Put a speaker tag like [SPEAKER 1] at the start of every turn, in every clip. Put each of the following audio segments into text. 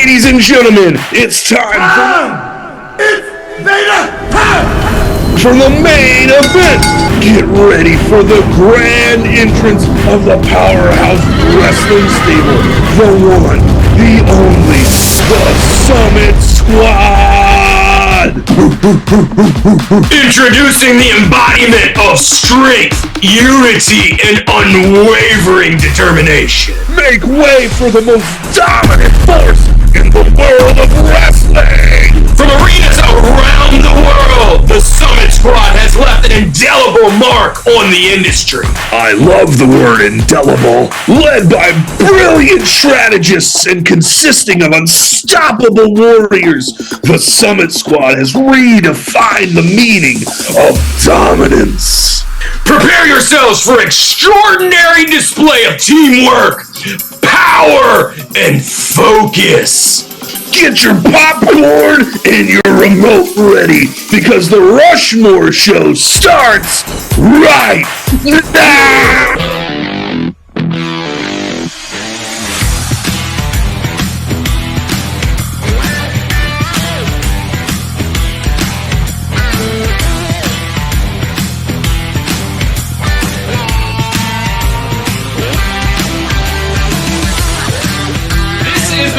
[SPEAKER 1] Ladies and gentlemen, it's time for the main event. Get ready for the grand entrance of the powerhouse wrestling stable. The one, the only, the Summit Squad.
[SPEAKER 2] Introducing the embodiment of strength, unity, and unwavering determination.
[SPEAKER 1] Make way for the most dominant force in the world of wrestling.
[SPEAKER 2] From arenas around the world, the Summit Squad has left an indelible mark on the industry.
[SPEAKER 1] I love the word indelible. Led by brilliant strategists and consisting of unstoppable warriors, the Summit Squad has redefined the meaning of dominance.
[SPEAKER 2] Prepare yourselves for extraordinary display of teamwork, power, and focus.
[SPEAKER 1] Get your popcorn and your remote ready because the Rushmore Show starts right now.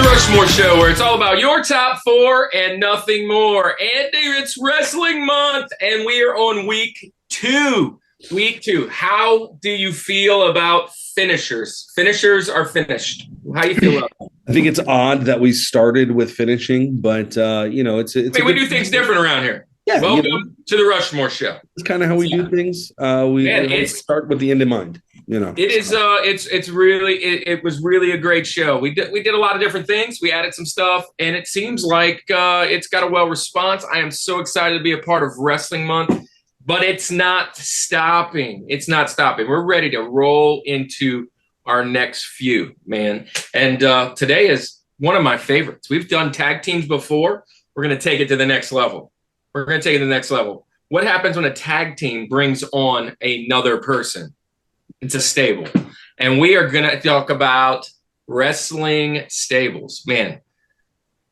[SPEAKER 2] Rushmore Show, where it's all about your top four and nothing more. Andy, it's wrestling month, and we are on week two. Week two. How do you feel about finishers? Finishers are finished. How do you feel about that?
[SPEAKER 3] I think it's odd that we started with finishing, but it's.
[SPEAKER 2] We do things different around here.
[SPEAKER 3] Yeah,
[SPEAKER 2] welcome to the Rushmore Show.
[SPEAKER 3] It's kind of how we do things. We start with the end in mind. It
[SPEAKER 2] is. It was really a great show. We did a lot of different things. We added some stuff, and it seems like it's got a well response. I am so excited to be a part of Wrestling Month, but it's not stopping. It's not stopping. We're ready to roll into our next few, man. And today is one of my favorites. We've done tag teams before. We're going to take it to the next level. What happens when a tag team brings on another person? It's a stable. And we are going to talk about wrestling stables. Man,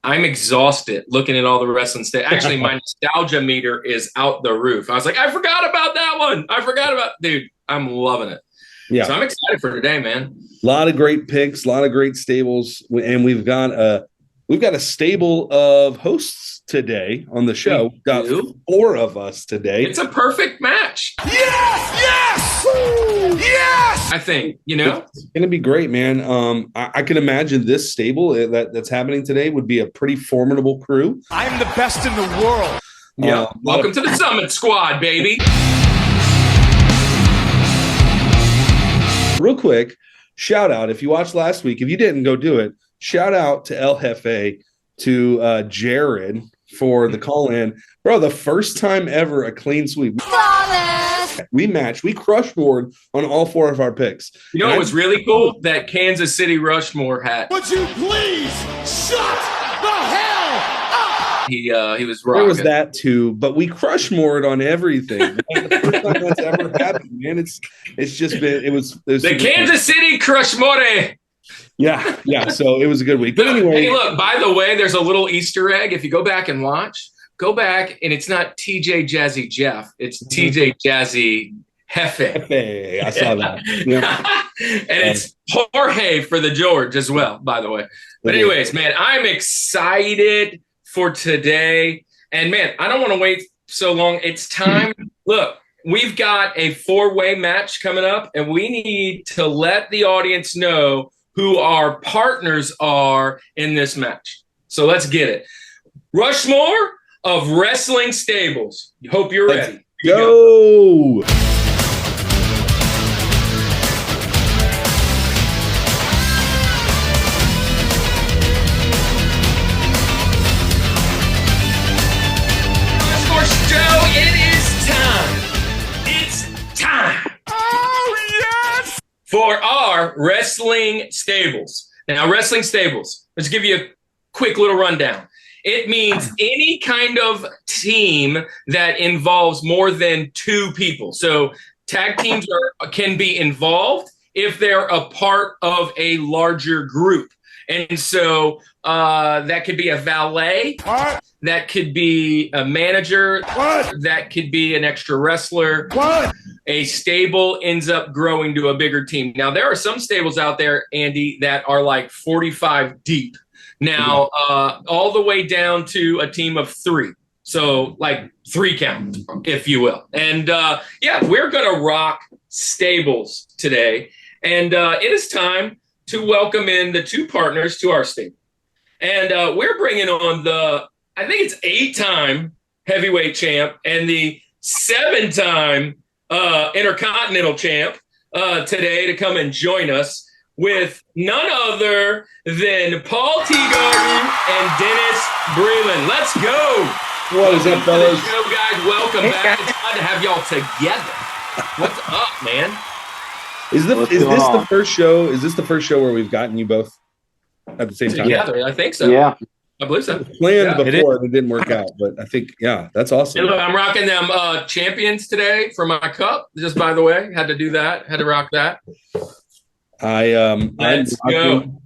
[SPEAKER 2] I'm exhausted looking at all the wrestling stables. Actually, my nostalgia meter is out the roof. I was like, I forgot about that one. Dude, I'm loving it.
[SPEAKER 3] Yeah.
[SPEAKER 2] So I'm excited for today, man.
[SPEAKER 3] A lot of great picks, a lot of great stables. And we've got a stable of hosts today on the show. We've got 4 of us today.
[SPEAKER 2] It's a perfect match.
[SPEAKER 1] Yes!
[SPEAKER 2] I think,
[SPEAKER 3] It's going to be great, man. I can imagine this stable that's happening today would be a pretty formidable crew.
[SPEAKER 4] I'm the best in the world.
[SPEAKER 2] Yeah. Welcome to the Summit Squad, baby.
[SPEAKER 3] Real quick, shout out. If you watched last week, if you didn't, go do it. Shout out to El Jefe, to Jared for the call-in. Bro, the first time ever a clean sweep. We matched. We crushed-board on all 4 of our picks.
[SPEAKER 2] It was really cool? That Kansas City Rushmore hat.
[SPEAKER 4] Would you please shut the hell up?
[SPEAKER 2] He was rocking.
[SPEAKER 3] There was that too, but we crushed-moored on everything. That's the first time that's ever happened, man. It's just been it was
[SPEAKER 2] the Kansas City Crushmore.
[SPEAKER 3] Yeah. So it was a good week. But anyway.
[SPEAKER 2] Hey, look, by the way, there's a little Easter egg. If you go back and watch, and it's not TJ Jazzy Jeff. It's TJ Jazzy Jefe.
[SPEAKER 3] I saw that. Yeah.
[SPEAKER 2] And it's Jorge for the George as well, by the way. But anyways, man, I'm excited for today. And man, I don't want to wait so long. It's time. Look, we've got a 4-way match coming up, and we need to let the audience know who our partners are in this match. So let's get it. Rushmore of Wrestling Stables. Hope you're ready.
[SPEAKER 3] Go!
[SPEAKER 2] Rushmore Show, it is time. It's time.
[SPEAKER 4] Oh, yes!
[SPEAKER 2] For our Wrestling Stables. Now, Wrestling Stables, let's give you a quick little rundown. It means any kind of team that involves more than 2 people. So tag teams can be involved if they're a part of a larger group. And so that could be a valet.
[SPEAKER 1] What?
[SPEAKER 2] That could be a manager.
[SPEAKER 1] What?
[SPEAKER 2] That could be an extra wrestler.
[SPEAKER 1] What?
[SPEAKER 2] A stable ends up growing to a bigger team. Now, there are some stables out there, Andy, that are like 45 deep. Now, all the way down to a team of 3. So like 3 count, if you will. And we're going to rock stables today. And it is time to welcome in the 2 partners to our stable. And we're bringing on I think it's 8-time heavyweight champ and the 7-time Intercontinental champ today to come and join us with none other than Paul Teagarden and Dennis Breland. Let's go.
[SPEAKER 3] What is up, fellas?
[SPEAKER 2] Show, guys. Welcome back. It's glad to have y'all together. What's up, man?
[SPEAKER 3] Is this the first show? Is this the first show where we've gotten you both at the same time?
[SPEAKER 2] Together, I think so.
[SPEAKER 5] Yeah.
[SPEAKER 2] I believe so.
[SPEAKER 3] Planned before, it didn't work out, but I think, that's awesome.
[SPEAKER 2] And look, I'm rocking them champions today for my cup. Just by the way, had to do that. Had to rock that.
[SPEAKER 3] Let's
[SPEAKER 2] go.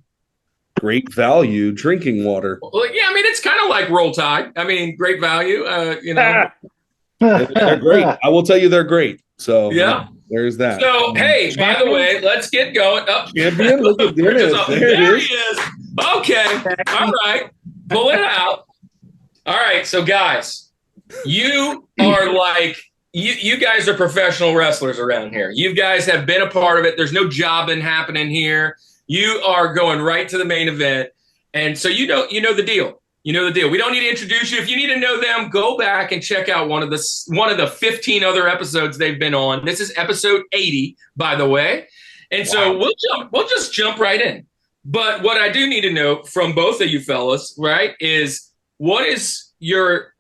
[SPEAKER 3] Great value drinking water.
[SPEAKER 2] Well, yeah, I mean, it's kind of like Roll Tide. I mean, great value,
[SPEAKER 3] They're great. I will tell you they're great. So
[SPEAKER 2] yeah,
[SPEAKER 3] there's that.
[SPEAKER 2] So, hey, by the way, let's get going.
[SPEAKER 3] Champion, look at Dennis.
[SPEAKER 2] There he is. Okay. All right. Pull it out. All right. So, guys, you are like, you guys are professional wrestlers around here. You guys have been a part of it. There's no jobbing happening here. You are going right to the main event. And so you know the deal. You know the deal. We don't need to introduce you. If you need to know them, go back and check out one of the 15 other episodes they've been on. This is episode 80, by the way. And so we'll just jump right in. But what I do need to know from both of you fellas, right, is what's your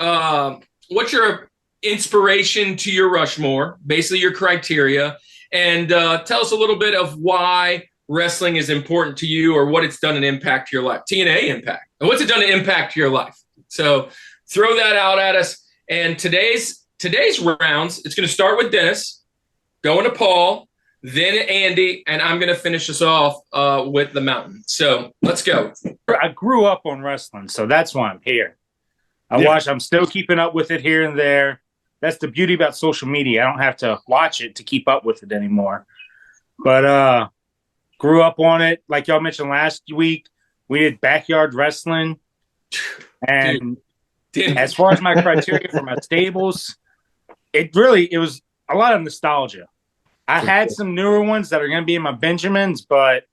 [SPEAKER 2] inspiration to your Rushmore, basically your criteria, and tell us a little bit of why wrestling is important to you or what it's done an impact to your life. TNA impact. And what's it done to impact your life? So throw that out at us. And today's rounds, it's going to start with Dennis, going to Paul, then Andy, and I'm going to finish us off with the Mountain. So let's go.
[SPEAKER 6] I grew up on wrestling, so that's why I'm here. I'm still keeping up with it here and there. That's the beauty about social media. I don't have to watch it to keep up with it anymore. But grew up on it. Like y'all mentioned last week, we did backyard wrestling. And as far as my criteria for my stables, it was a lot of nostalgia. I had some newer ones that are going to be in my Benjamins, but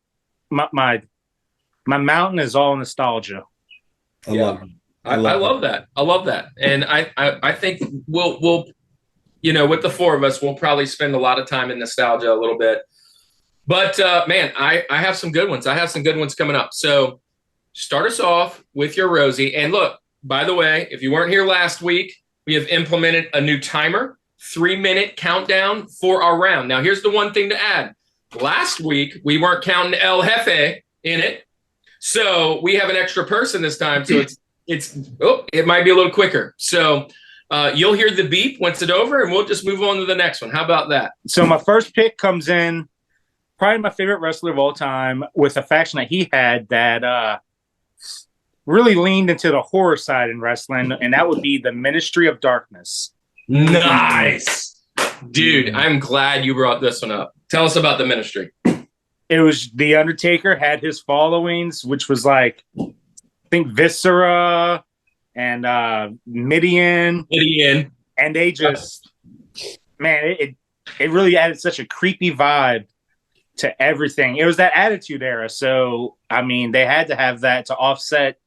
[SPEAKER 6] my Mountain is all nostalgia.
[SPEAKER 3] I love it.
[SPEAKER 2] I love that. I love that. And I think we'll with the 4 of us, we'll probably spend a lot of time in nostalgia a little bit. But, man, I have some good ones. I have some good ones coming up. So start us off with your Rosie. And look, by the way, if you weren't here last week, we have implemented a new timer, 3-minute countdown for our round. Now, here's the one thing to add. Last week, we weren't counting El Jefe in it. So we have an extra person this time. So it might be a little quicker. So you'll hear the beep once it's over, and we'll just move on to the next one. How about that?
[SPEAKER 6] So my first pick comes in. Probably my favorite wrestler of all time, with a faction that he had that really leaned into the horror side in wrestling, and that would be the Ministry of Darkness.
[SPEAKER 2] Nice. Dude, I'm glad you brought this one up. Tell us about the Ministry.
[SPEAKER 6] It was The Undertaker had his followings, which was like, I think Viscera and Midian. And they just, man, it really added such a creepy vibe to everything. It was that Attitude Era. So, I mean, they had to have that to offset.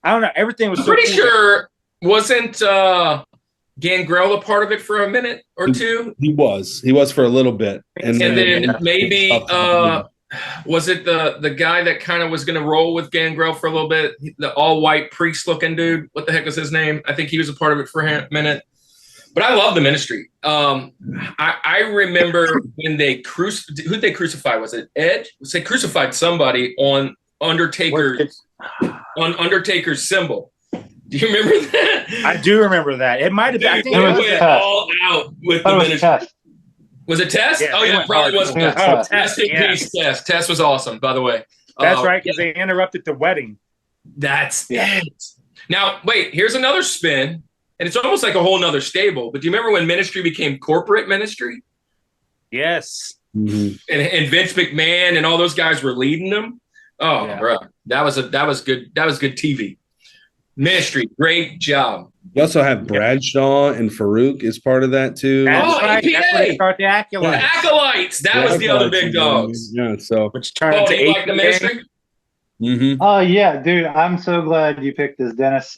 [SPEAKER 6] I don't know. Everything was
[SPEAKER 2] pretty sure wasn't Gangrel a part of it for a minute or two?
[SPEAKER 3] He was for a little bit. And
[SPEAKER 2] then maybe was it the guy that kind of was going to roll with Gangrel for a little bit? The all-white priest-looking dude. What the heck was his name? I think he was a part of it for a minute. But I love the Ministry. I remember when who'd they crucify? Was it Edge? They crucified somebody on Undertaker's symbol. Do you remember that?
[SPEAKER 6] I do remember that. It might have been. I think
[SPEAKER 2] it went all out with the Ministry. Was it Tess?
[SPEAKER 6] Yeah,
[SPEAKER 2] it probably was Tess. Tess in peace, Tess. Tess was awesome, by the way.
[SPEAKER 6] That's right, because they interrupted the wedding.
[SPEAKER 2] That's it. Now, wait, here's another spin, and it's almost like a whole nother stable. But do you remember when ministry became corporate ministry?
[SPEAKER 6] Yes.
[SPEAKER 3] Mm-hmm.
[SPEAKER 2] And Vince McMahon and all those guys were leading them. Oh, bro, that was good. That was good TV. Ministry, great job.
[SPEAKER 3] You also have Bradshaw and Farouk as part of that too.
[SPEAKER 6] That's right.
[SPEAKER 2] APA.
[SPEAKER 6] That's where they start the Acolytes.
[SPEAKER 2] The Acolytes. That was the other big dogs.
[SPEAKER 3] Yeah. So,
[SPEAKER 6] which turned
[SPEAKER 2] do
[SPEAKER 6] into
[SPEAKER 2] you like the
[SPEAKER 6] APA.
[SPEAKER 2] ministry?
[SPEAKER 3] mm-hmm.
[SPEAKER 5] Oh yeah, dude. I'm so glad you picked this, Dennis.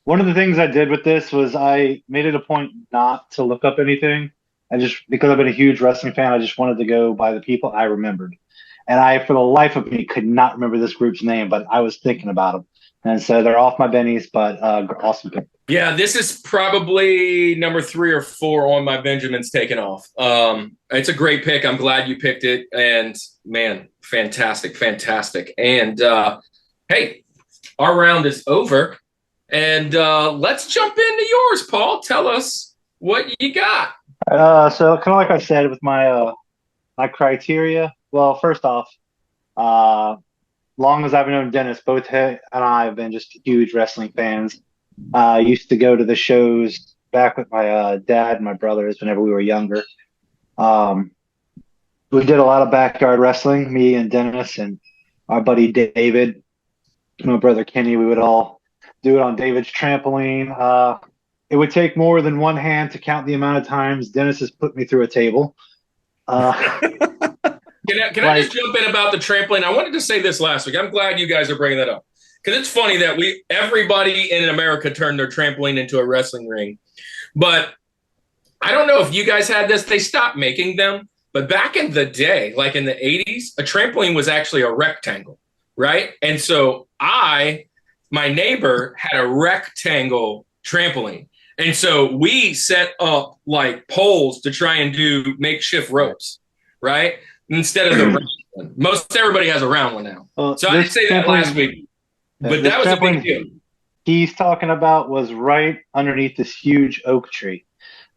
[SPEAKER 5] One of the things I did with this was I made it a point not to look up anything. Because I've been a huge wrestling fan, I just wanted to go by the people I remembered. And I, for the life of me, could not remember this group's name, but I was thinking about them. And so they're off my bennies, but awesome pick.
[SPEAKER 2] Yeah, this is probably number 3 or 4 on my Benjamin's taken off. It's a great pick. I'm glad you picked it. And, man, fantastic. And, hey, our round is over. And let's jump into yours, Paul. Tell us what you got.
[SPEAKER 5] So kind of like I said with my my criteria. Well, first off, long as I've known Dennis, both he and I have been just huge wrestling fans. Used to go to the shows back with my dad and my brothers whenever we were younger. We did a lot of backyard wrestling, me and Dennis and our buddy David, my brother Kenny. We would all do it on David's trampoline. It would take more than one hand to count the amount of times Dennis has put me through a table.
[SPEAKER 2] Can I just jump in about the trampoline? I wanted to say this last week. I'm glad you guys are bringing that up because it's funny that everybody in America turned their trampoline into a wrestling ring. But I don't know if you guys had this. They stopped making them. But back in the day, like in the 80s, a trampoline was actually a rectangle, right? And so my neighbor had a rectangle trampoline. And so we set up like poles to try and do makeshift ropes, right? Instead of the round one. Most everybody has a round one now. So I didn't say that last week, but that was a big deal.
[SPEAKER 5] He's talking about was right underneath this huge oak tree.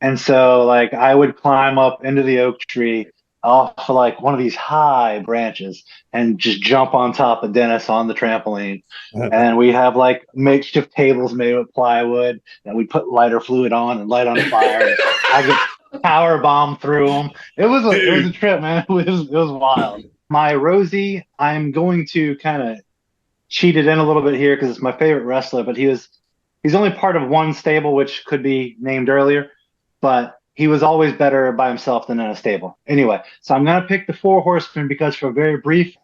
[SPEAKER 5] And so like I would climb up into the oak tree off like one of these high branches and just jump on top of Dennis on the trampoline. And we have like makeshift tables made with plywood and we put lighter fluid on and light on fire. I get power bomb through them. It was a trip, man. It was wild. My Rosie, I'm going to kind of cheat it in a little bit here because it's my favorite wrestler, but he's only part of one stable, which could be named earlier, but he was always better by himself than in a stable. Anyway, so I'm going to pick the Four Horsemen because for a very brief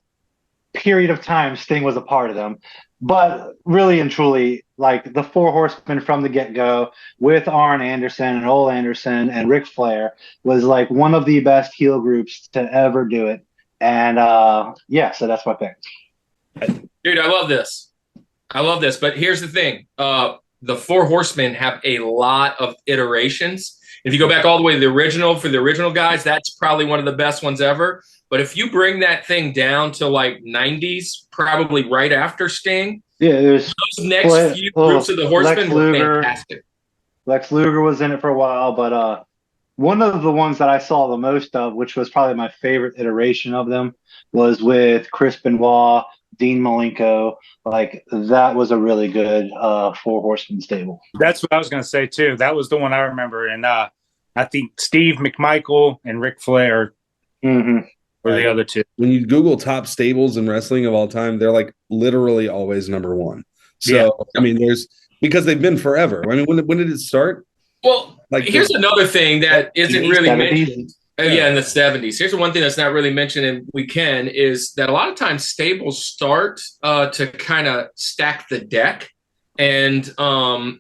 [SPEAKER 5] period of time, Sting was a part of them. But really and truly, like the Four Horsemen from the get-go with Arn Anderson and Ole Anderson and Ric Flair was like one of the best heel groups to ever do it. And so that's my pick.
[SPEAKER 2] Dude, I love this. But here's the thing. The Four Horsemen have a lot of iterations. If you go back all the way to the original, for the original guys, that's probably one of the best ones ever. But if you bring that thing down to like 90s, probably right after Sting, those next few groups of the Horsemen were fantastic.
[SPEAKER 5] Lex Luger was in it for a while, but one of the ones that I saw the most of, which was probably my favorite iteration of them, was with Chris Benoit, Dean Malenko. Like that was a really good Four Horsemen stable.
[SPEAKER 6] That's what I was going to say too. That was the one I remember, and I think Steve McMichael and Ric Flair were the other two.
[SPEAKER 3] When you Google top stables in wrestling of all time, they're like literally always number one. So I mean, because they've been forever. I mean, when did it start?
[SPEAKER 2] Well, like here's another thing that isn't really mentioned. Yeah, in the 70s. Here's the one thing that's not really mentioned, and is that a lot of times stables start to kind of stack the deck. And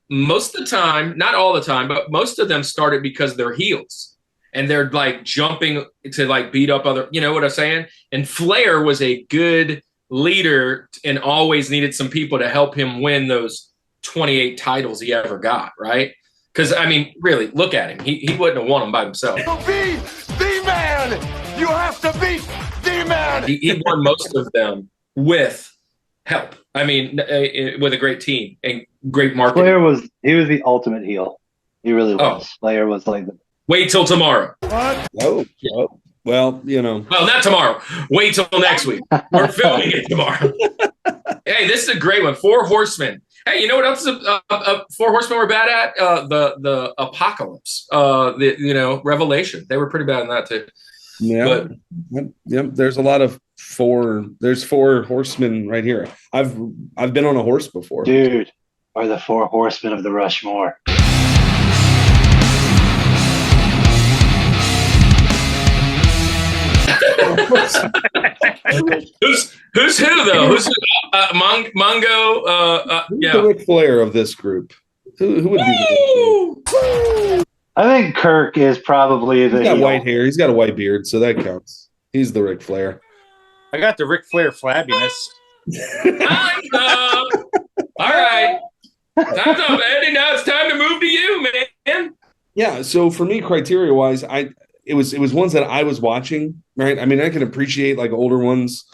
[SPEAKER 2] most of the time, not all the time, but most of them started because they're heels. And they're like jumping to like beat up other, you know what I'm saying? And Flair was a good leader and always needed some people to help him win those 28 titles he ever got, right? Because, I mean, really, look at him. He wouldn't have won them by himself.
[SPEAKER 4] Be the man! You have to be the man!
[SPEAKER 2] He won most of them with help. I mean, with a great team and great marketing.
[SPEAKER 5] Flair was the ultimate heel. He really was. Flair was like
[SPEAKER 2] wait till tomorrow.
[SPEAKER 3] What? Oh. Well,
[SPEAKER 2] Well, not tomorrow. Wait till next week. We're filming it tomorrow. Hey, this is a great one. Four Horsemen. Hey, you know what else Four Horsemen were bad at? The Apocalypse. Revelation. They were pretty bad in that too.
[SPEAKER 3] Yeah. There's a lot of there's four horsemen right here. I've been on a horse before.
[SPEAKER 5] Dude, are the four horsemen of the Rushmore.
[SPEAKER 2] Who's who though? Who's who? Mongo?
[SPEAKER 3] Who's the Ric Flair of this group? Who would be the
[SPEAKER 5] I think Kirk is probably the.
[SPEAKER 3] He's got white hair. He's got a white beard, so that counts. He's the Ric Flair.
[SPEAKER 6] I got the Ric Flair flabbiness.
[SPEAKER 2] All right. Time's up, Eddie. Now it's time to move to you, man.
[SPEAKER 3] Yeah. So for me, criteria wise, it was ones that I was watching, right? I mean, I can appreciate like older ones,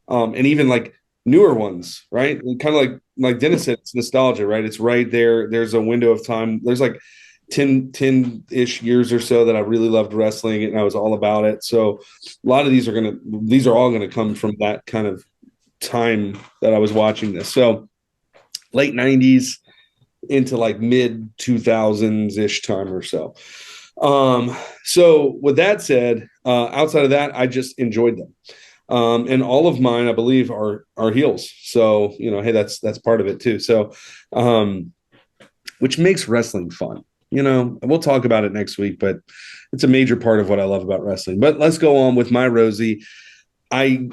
[SPEAKER 3] and even like newer ones, right? Kind of like Dennis said, it's nostalgia, right? It's right there. There's a window of time. There's like 10-ish years or so that I really loved wrestling and I was all about it. So a lot of these are all gonna come from that kind of time that I was watching this. So late 90s into like mid 2000s ish time or so. So with that said, outside of that, I just enjoyed them. And all of mine, I believe, are heels. So, hey, that's part of it too. So, which makes wrestling fun. We'll talk about it next week, but it's a major part of what I love about wrestling. But let's go on with my Rosie. I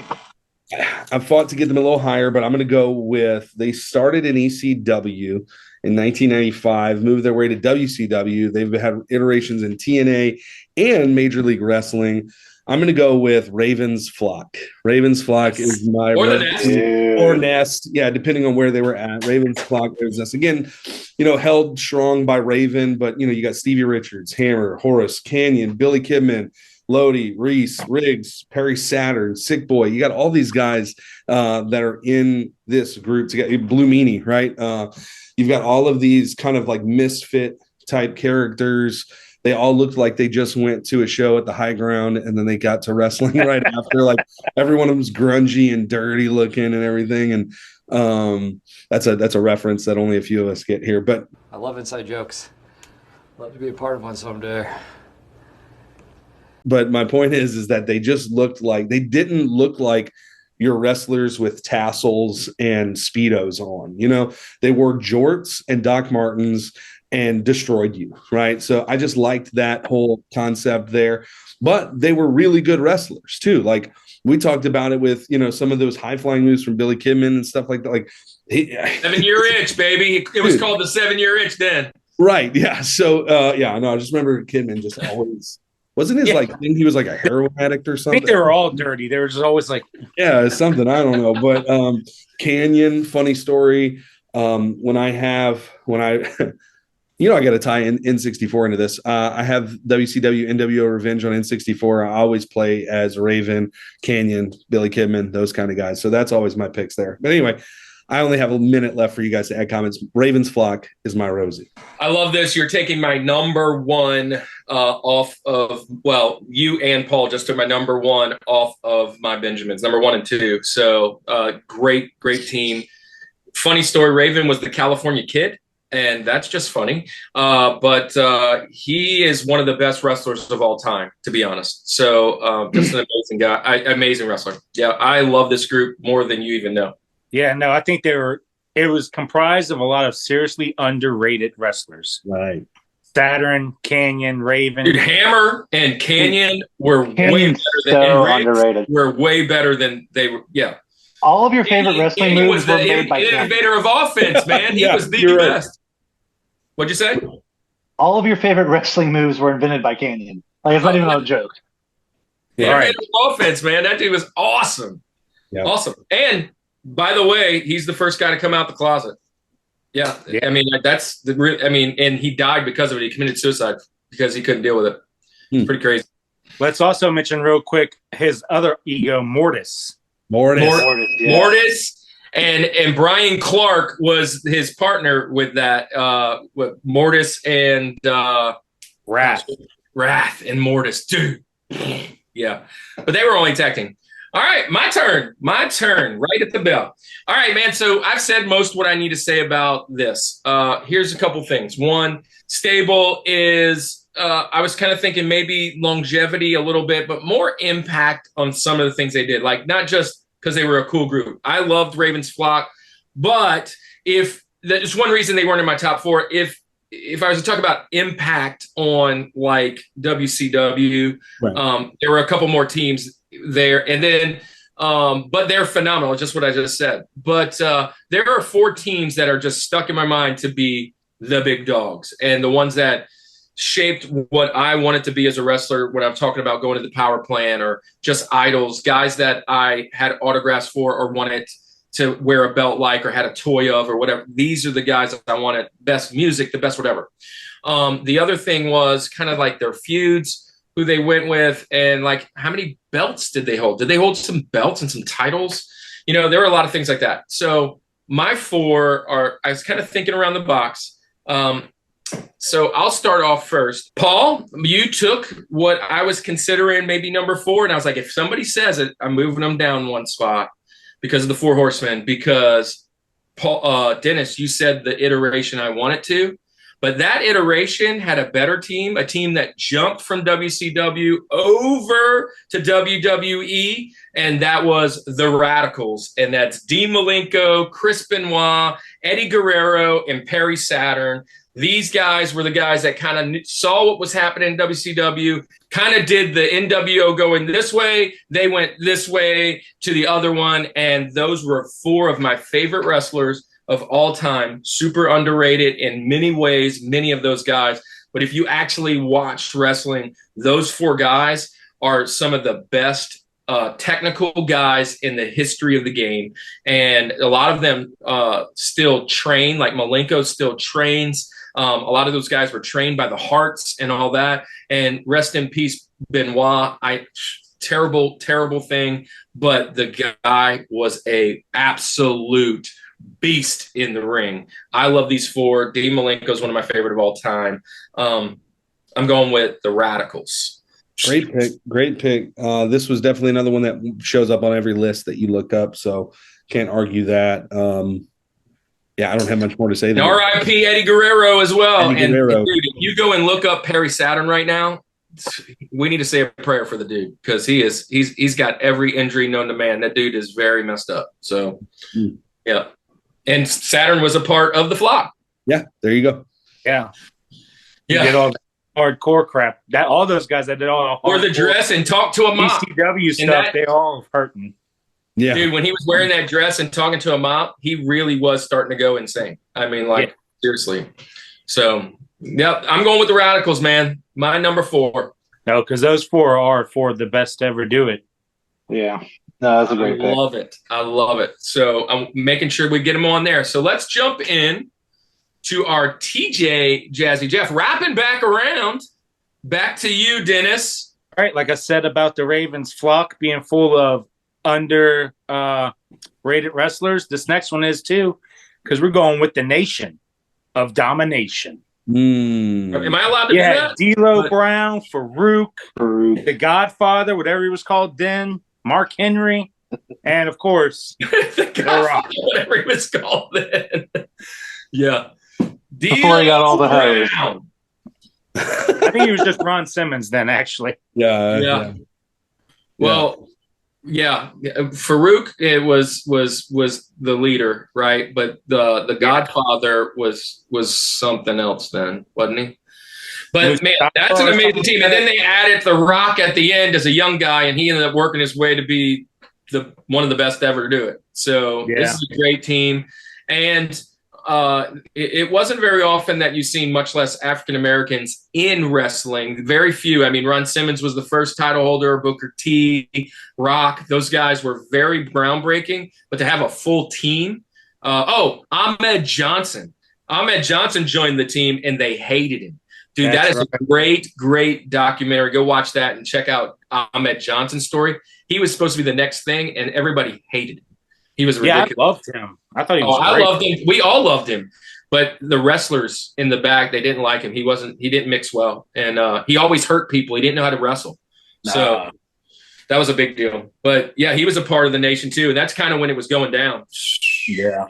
[SPEAKER 3] fought to get them a little higher, but I'm going to go with, they started in ECW in 1995, moved their way to WCW. They've had iterations in TNA and Major League Wrestling. I'm going to go with Raven's Flock. Raven's Flock is my or Nest. Yeah, depending on where they were at. Raven's Flock, Raven's Nest. Again, held strong by Raven, but, you got Stevie Richards, Hammer, Horace, Canyon, Billy Kidman, Lodi, Reese, Riggs, Perry Saturn, Sick Boy. You got all these guys that are in this group together. Blue Meanie, right? You've got all of these kind of like misfit type characters. They all looked like they just went to a show at the High Ground and then they got to wrestling right after. Like every one of them's grungy and dirty looking and everything. And that's a reference that only a few of us get here. But
[SPEAKER 7] I love inside jokes. Love to be a part of one someday.
[SPEAKER 3] But my point is that they didn't look like your wrestlers with tassels and Speedos on. They wore jorts and Doc Martens and destroyed you, right? So I just liked that whole concept there. But they were really good wrestlers too. Like we talked about it with, some of those high flying moves from Billy Kidman and stuff like that. Like
[SPEAKER 2] 7-year itch, baby. It was called the 7-year itch then.
[SPEAKER 3] Right. Yeah. So I just remember Kidman just always wasn't his thing. He was like a heroin addict or something.
[SPEAKER 6] I think they were all dirty. They were just always like,
[SPEAKER 3] yeah, something. I don't know. But Canyon, funny story. When I I got to tie in N64 into this. I have WCW NWO Revenge on N64. I always play as Raven, Canyon, Billy Kidman, those kind of guys. So that's always my picks there. But anyway, I only have a minute left for you guys to add comments. Raven's Flock is my Rosie.
[SPEAKER 2] I love this. You're taking my number one off of, you and Paul just took my number one off of my Benjamins, number 1 and 2. So great team. Funny story, Raven was the California Kid. And that's just funny. But he is one of the best wrestlers of all time, to be honest. So just an amazing guy, amazing wrestler. Yeah, I love this group more than you even know.
[SPEAKER 6] Yeah, no, I think it was comprised of a lot of seriously underrated wrestlers.
[SPEAKER 3] Right.
[SPEAKER 6] Saturn, Canyon, Raven.
[SPEAKER 2] Dude, Hammer and Canyon were way better than they were. Yeah.
[SPEAKER 5] All of your favorite wrestling moves were made by Canyon.
[SPEAKER 2] Innovator of offense, man. He was the best. What'd you say?
[SPEAKER 5] All of your favorite wrestling moves were invented by Canyon. Like, it's not even a joke.
[SPEAKER 2] Yeah. Innovator of offense, man. That dude was awesome. Yeah. Awesome. And by the way, he's the first guy to come out the closet. Yeah. I mean, that's the real. I mean, and he died because of it. He committed suicide because he couldn't deal with it. Pretty crazy.
[SPEAKER 6] Let's also mention real quick his other ego, Mortis.
[SPEAKER 2] Mortis. And Brian Clark was his partner with that, with Mortis and
[SPEAKER 6] Wrath
[SPEAKER 2] and Mortis, dude. Yeah, but they were only tag team. All right, my turn. My turn. Right at the bell. All right, man. So I've said most what I need to say about this. Here's a couple things. One, stable is. I was kind of thinking maybe longevity a little bit, but more impact on some of the things they did. Like not just because they were a cool group. I loved Ravens Flock, but if there's one reason they weren't in my top 4, if I was to talk about impact on like WCW,
[SPEAKER 3] Right.
[SPEAKER 2] there were a couple more teams there, and then but they're phenomenal, just what I just said. But there are 4 teams that are just stuck in my mind to be the big dogs and the ones that shaped what I wanted to be as a wrestler when I'm talking about going to the power plant or just idols, guys that I had autographs for or wanted to wear a belt like or had a toy of or whatever. These are the guys that I wanted, best music, the best whatever. The other thing was kind of like their feuds, who they went with, and like how many belts did they hold? Did they hold some belts and some titles? You know, there were a lot of things like that. So my 4 are, I was kind of thinking around the box. So I'll start off first. Paul, you took what I was considering maybe number 4, and I was like, if somebody says it, I'm moving them down one spot because of the 4 Horsemen, because Paul, Dennis, you said the iteration I wanted to, but that iteration had a better team, a team that jumped from WCW over to WWE, and that was the Radicals, and that's Dean Malenko, Chris Benoit, Eddie Guerrero, and Perry Saturn. These guys were the guys that kind of saw what was happening in WCW, kind of did the NWO going this way. They went this way to the other one. And those were 4 of my favorite wrestlers of all time. Super underrated in many ways, many of those guys. But if you actually watched wrestling, those 4 guys are some of the best technical guys in the history of the game. And a lot of them still train, like Malenko still trains. A lot of those guys were trained by the Hearts and all that. And rest in peace, Benoit. Terrible, terrible thing. But the guy was a absolute beast in the ring. I love these 4. Dean Malenko is one of my favorite of all time. I'm going with the Radicals.
[SPEAKER 3] Great pick. Great pick. This was definitely another one that shows up on every list that you look up. So can't argue that. Yeah, I don't have much more to say.
[SPEAKER 2] R.I.P. Eddie Guerrero as well.
[SPEAKER 3] Eddie Guerrero.
[SPEAKER 2] And dude, if you go and look up Perry Saturn right now, we need to say a prayer for the dude because he's got every injury known to man. That dude is very messed up. So, yeah. And Saturn was a part of the Flock.
[SPEAKER 3] Yeah, there you go.
[SPEAKER 6] Yeah.
[SPEAKER 2] Yeah.
[SPEAKER 6] He did all that hardcore crap. That all those guys that did all
[SPEAKER 2] or the dress and talk to a mop.
[SPEAKER 6] ECW stuff, they all hurting.
[SPEAKER 3] Yeah.
[SPEAKER 2] Dude, when he was wearing that dress and talking to a mop, he really was starting to go insane. I mean, like, seriously. So, yep, I'm going with the Radicals, man. My number 4.
[SPEAKER 6] No, because those 4 are 4 of the best to ever do it.
[SPEAKER 5] Yeah. No, that's a great pick.
[SPEAKER 2] I love it. I love it. So I'm making sure we get them on there. So let's jump in to our TJ Jazzy Jeff. Wrapping back around. Back to you, Dennis.
[SPEAKER 6] All right, like I said about the Ravens Flock being full of rated wrestlers, this next one is too, because we're going with the Nation of Domination.
[SPEAKER 2] Am I allowed to do that?
[SPEAKER 6] D'Lo Brown, Farouk, the Godfather, whatever he was called then, Mark Henry, and of course,
[SPEAKER 2] the Godfather, whatever he was called then. Yeah.
[SPEAKER 5] Before he got all the hose.
[SPEAKER 6] I think he was just Ron Simmons then, actually.
[SPEAKER 2] Yeah. Well, yeah. Farouk was the leader, right? But the Godfather was something else then, wasn't he? But man, that's an amazing team. And then they added The Rock at the end as a young guy, and he ended up working his way to be one of the best ever to do it. So this is a great team. And it wasn't very often that you've seen, much less African Americans in wrestling. Very few. I mean, Ron Simmons was the first title holder, Booker T, Rock. Those guys were very groundbreaking. But to have a full team. Ahmed Johnson. Ahmed Johnson joined the team, and they hated him. Dude, that is a great, great documentary. Go watch that and check out Ahmed Johnson's story. He was supposed to be the next thing, and everybody hated him. He was ridiculous.
[SPEAKER 6] Yeah, I loved him. I thought he was great.
[SPEAKER 2] I loved him. We all loved him. But the wrestlers in the back, they didn't like him. He didn't mix well. And he always hurt people. He didn't know how to wrestle. So That was a big deal. But yeah, he was a part of the Nation too. And that's kind of when it was going down.
[SPEAKER 6] Yeah.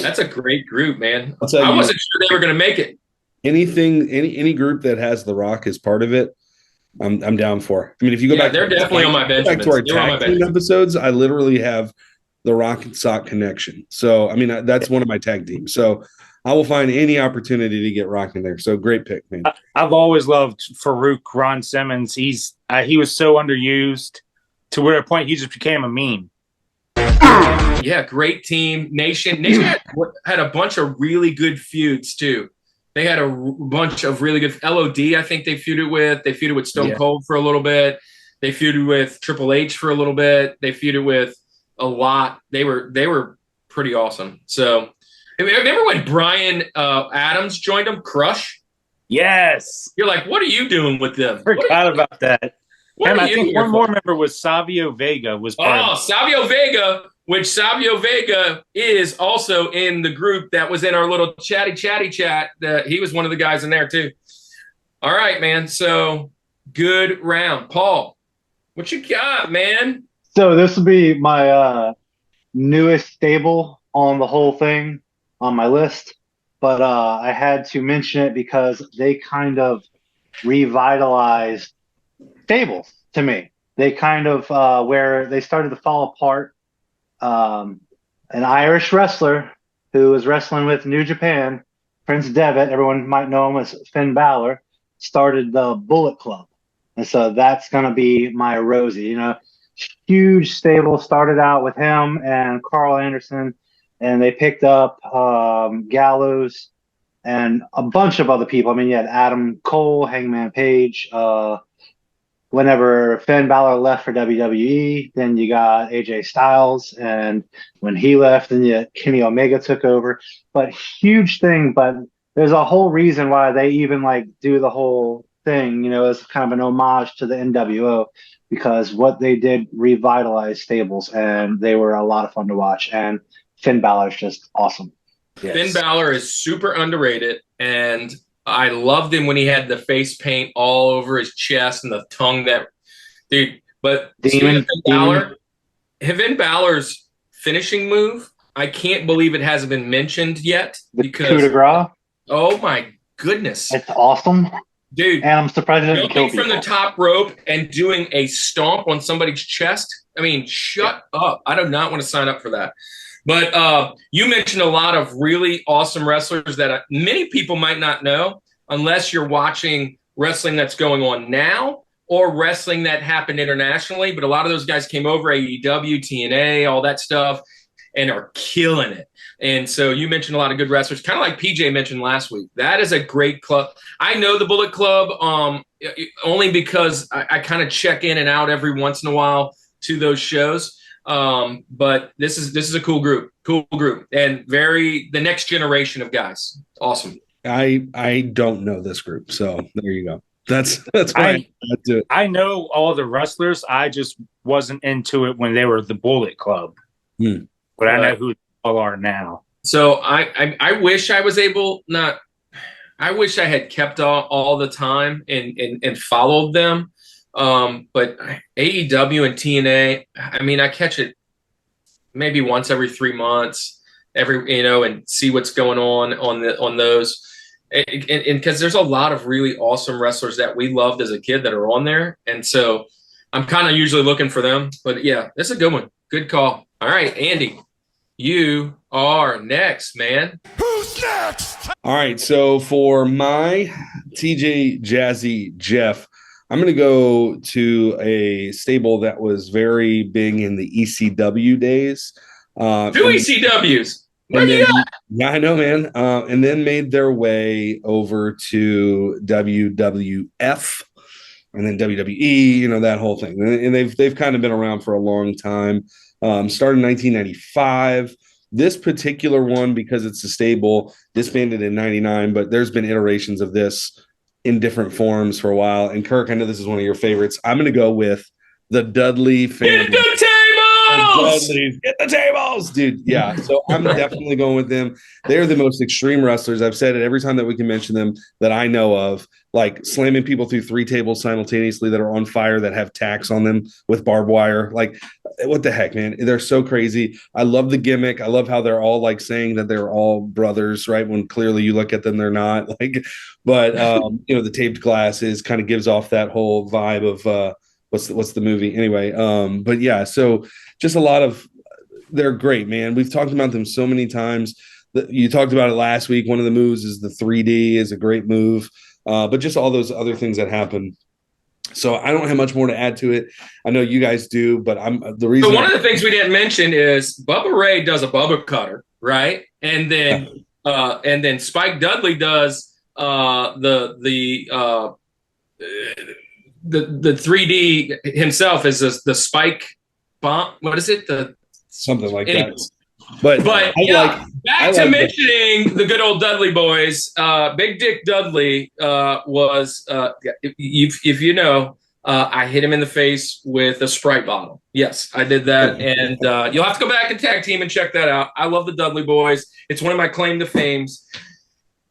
[SPEAKER 2] That's a great group, man.
[SPEAKER 3] I
[SPEAKER 2] wasn't sure they were going to make it.
[SPEAKER 3] Any group that has The Rock as part of it, I'm down for. I mean, if you go back,
[SPEAKER 2] they're definitely on my bench.
[SPEAKER 3] Back to our tag team episodes, I literally have the Rock and Sock connection. So I mean, that's one of my tag teams. So I will find any opportunity to get Rock in there. So great pick, man.
[SPEAKER 6] I've always loved Farouk Ron Simmons. He was so underused to where a point he just became a meme.
[SPEAKER 2] Yeah, great team. Nation had a bunch of really good feuds too. They had a bunch of really good LOD. I think they feuded with. They feuded with Stone Cold for a little bit. They feuded with Triple H for a little bit. They feuded with a lot. They were pretty awesome. So. Remember when Brian Adams joined them, Crush?
[SPEAKER 6] Yes.
[SPEAKER 2] You're like, what are you doing with them?
[SPEAKER 6] Forgot about that. And I think one more member was Savio Vega.
[SPEAKER 2] Savio Vega, which Savio Vega is also in the group that was in our little chatty chat. He was one of the guys in there too. All right, man. So good round. Paul, what you got, man?
[SPEAKER 5] So this will be my newest stable on the whole thing. On my list, but I had to mention it because they kind of revitalized stables to me. They kind of where they started to fall apart. An Irish wrestler who was wrestling with New Japan, Prince Devitt, everyone might know him as Finn Balor, started the Bullet Club, and so that's gonna be my Rosie. You know, huge stable. Started out with him and Carl Anderson. And they picked up Gallows and a bunch of other people. I mean, you had Adam Cole, Hangman Page. Whenever Finn Balor left for WWE, then you got AJ Styles. And when he left, then Kenny Omega took over. But huge thing. But there's a whole reason why they even do the whole thing, as kind of an homage to the NWO. Because what they did revitalized stables. And they were a lot of fun to watch. And Finn Balor is just awesome.
[SPEAKER 2] Yes. Finn Balor is super underrated, and I loved him when he had the face paint all over his chest and the tongue dude. But Finn Balor's finishing move, I can't believe it hasn't been mentioned yet.
[SPEAKER 5] The coup de grace.
[SPEAKER 2] Oh my goodness,
[SPEAKER 5] it's awesome,
[SPEAKER 2] dude!
[SPEAKER 5] And I'm surprised it didn't kill
[SPEAKER 2] from the top rope and doing a stomp on somebody's chest. I mean, shut up! I do not want to sign up for that. But you mentioned a lot of really awesome wrestlers that many people might not know unless you're watching wrestling that's going on now or wrestling that happened internationally. But a lot of those guys came over, AEW, TNA, all that stuff, and are killing it. And so you mentioned a lot of good wrestlers, kind of like PJ mentioned last week. That is a great club. I know the Bullet Club only because I kind of check in and out every once in a while to those shows. But this is a cool group, and the next generation of guys. Awesome.
[SPEAKER 3] I don't know this group, so there you go. That's why I do it.
[SPEAKER 6] I know all the wrestlers. I just wasn't into it when they were the Bullet Club, but I know who they all are now.
[SPEAKER 2] So I wish I was able not. I wish I had kept all the time and followed them. But AEW and TNA, I mean, I catch it maybe once every 3 months, and see what's going on those. And because there's a lot of really awesome wrestlers that we loved as a kid that are on there. And so I'm kind of usually looking for them. But yeah, this is a good one. Good call. All right, Andy, you are next, man.
[SPEAKER 4] Who's next?
[SPEAKER 3] All right. So for my TJ Jazzy Jeff, I'm going to go to a stable that was very big in the ECW days.
[SPEAKER 2] Two ECWs.
[SPEAKER 3] Yeah, I know, man. And then made their way over to WWF and then WWE, that whole thing. And they've kind of been around for a long time. Started in 1995. This particular one, because it's a stable, disbanded in 99, but there's been iterations of this in different forms for a while. And Kirk, I know this is one of your favorites. I'm going to go with the Dudley family.
[SPEAKER 2] Get the table! tables!
[SPEAKER 3] Dudleys, get the tables, dude. Yeah, so I'm definitely going with them. They're the most extreme wrestlers. I've said it every time that we can mention them that I know of, like slamming people through 3 tables simultaneously that are on fire that have tacks on them with barbed wire. Like, what the heck, man? They're so crazy. I love the gimmick. I love how they're all like saying that they're all brothers, right? When clearly you look at them, they're not. Like, but the taped glasses kind of gives off that whole vibe of what's the movie anyway. But yeah, so just a lot of they're great, man. We've talked about them so many times. You talked about it last week. One of the moves is the 3D is a great move, but just all those other things that happen. So I don't have much more to add to it. I know you guys do, but I'm the reason.
[SPEAKER 2] So one of the things we didn't mention is Bubba Ray does a Bubba cutter, right? And then Spike Dudley does the 3D himself is the Spike bomb. What is it?
[SPEAKER 3] Something like
[SPEAKER 2] anyway.
[SPEAKER 3] that. But
[SPEAKER 2] back to mentioning the good old Dudley boys. Big Dick Dudley was, if you know, I hit him in the face with a Sprite bottle. Yes, I did that. And you'll have to go back and tag team and check that out. I love the Dudley boys. It's one of my claim to fames.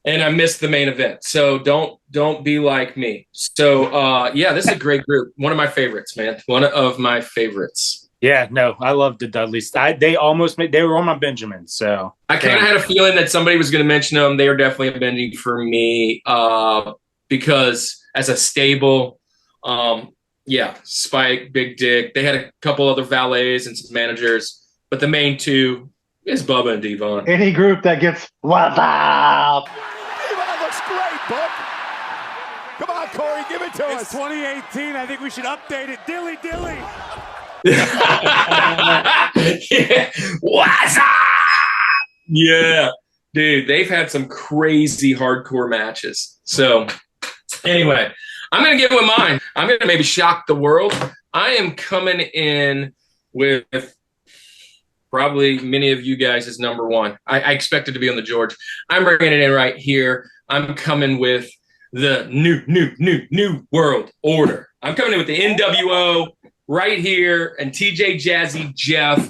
[SPEAKER 2] And I missed the main event. So don't be like me. So, this is a great group. One of my favorites, man. One of my favorites.
[SPEAKER 6] Yeah, no, I love the Dudleys. They were on my Benjamin. So
[SPEAKER 2] I kind of had a feeling that somebody was going to mention them. They are definitely a Benji for me because as a stable, Spike, Big Dick. They had a couple other valets and some managers, but the main two is Bubba and Devon.
[SPEAKER 5] Any group that gets what's up.
[SPEAKER 4] Devon looks great, Book. Come on, Corey, give it to us.
[SPEAKER 8] It's 2018. I think we should update it. Dilly.
[SPEAKER 2] Yeah. What's up? Yeah, dude, they've had some crazy hardcore matches. So anyway, I'm going to get with mine. I'm going to maybe shock the world. I am coming in with probably many of you guys as number one. I expected to be on the George. I'm bringing it in right here. I'm coming with the new world order. I'm coming in with the NWO right here, and TJ Jazzy Jeff,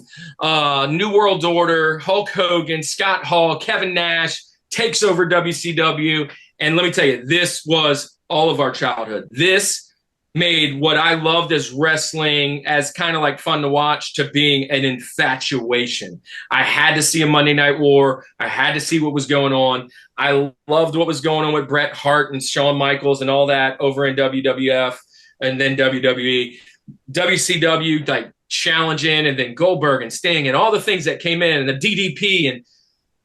[SPEAKER 2] New World Order, Hulk Hogan, Scott Hall, Kevin Nash takes over WCW. And let me tell you, this was all of our childhood. This made what I loved as wrestling as kind of like fun to watch to being an infatuation. I had to see a Monday Night War. I had to see what was going on. I loved what was going on with Bret Hart and Shawn Michaels and all that over in WWF and then WWE. WCW, like challenging, and then Goldberg and Sting and all the things that came in, and the DDP and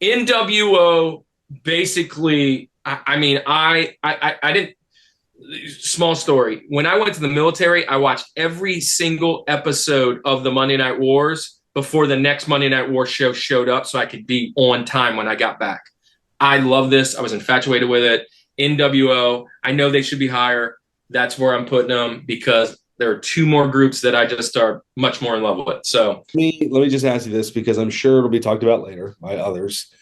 [SPEAKER 2] NWO. Basically, I didn't. Small story. When I went to the military, I watched every single episode of the Monday Night Wars before the next Monday Night War show showed up, so I could be on time when I got back. I love this. I was infatuated with it. NWO. I know they should be higher. That's where I'm putting them because there are 2 more groups that I just are much more in love with. So
[SPEAKER 3] let me just ask you this because I'm sure it'll be talked about later by others.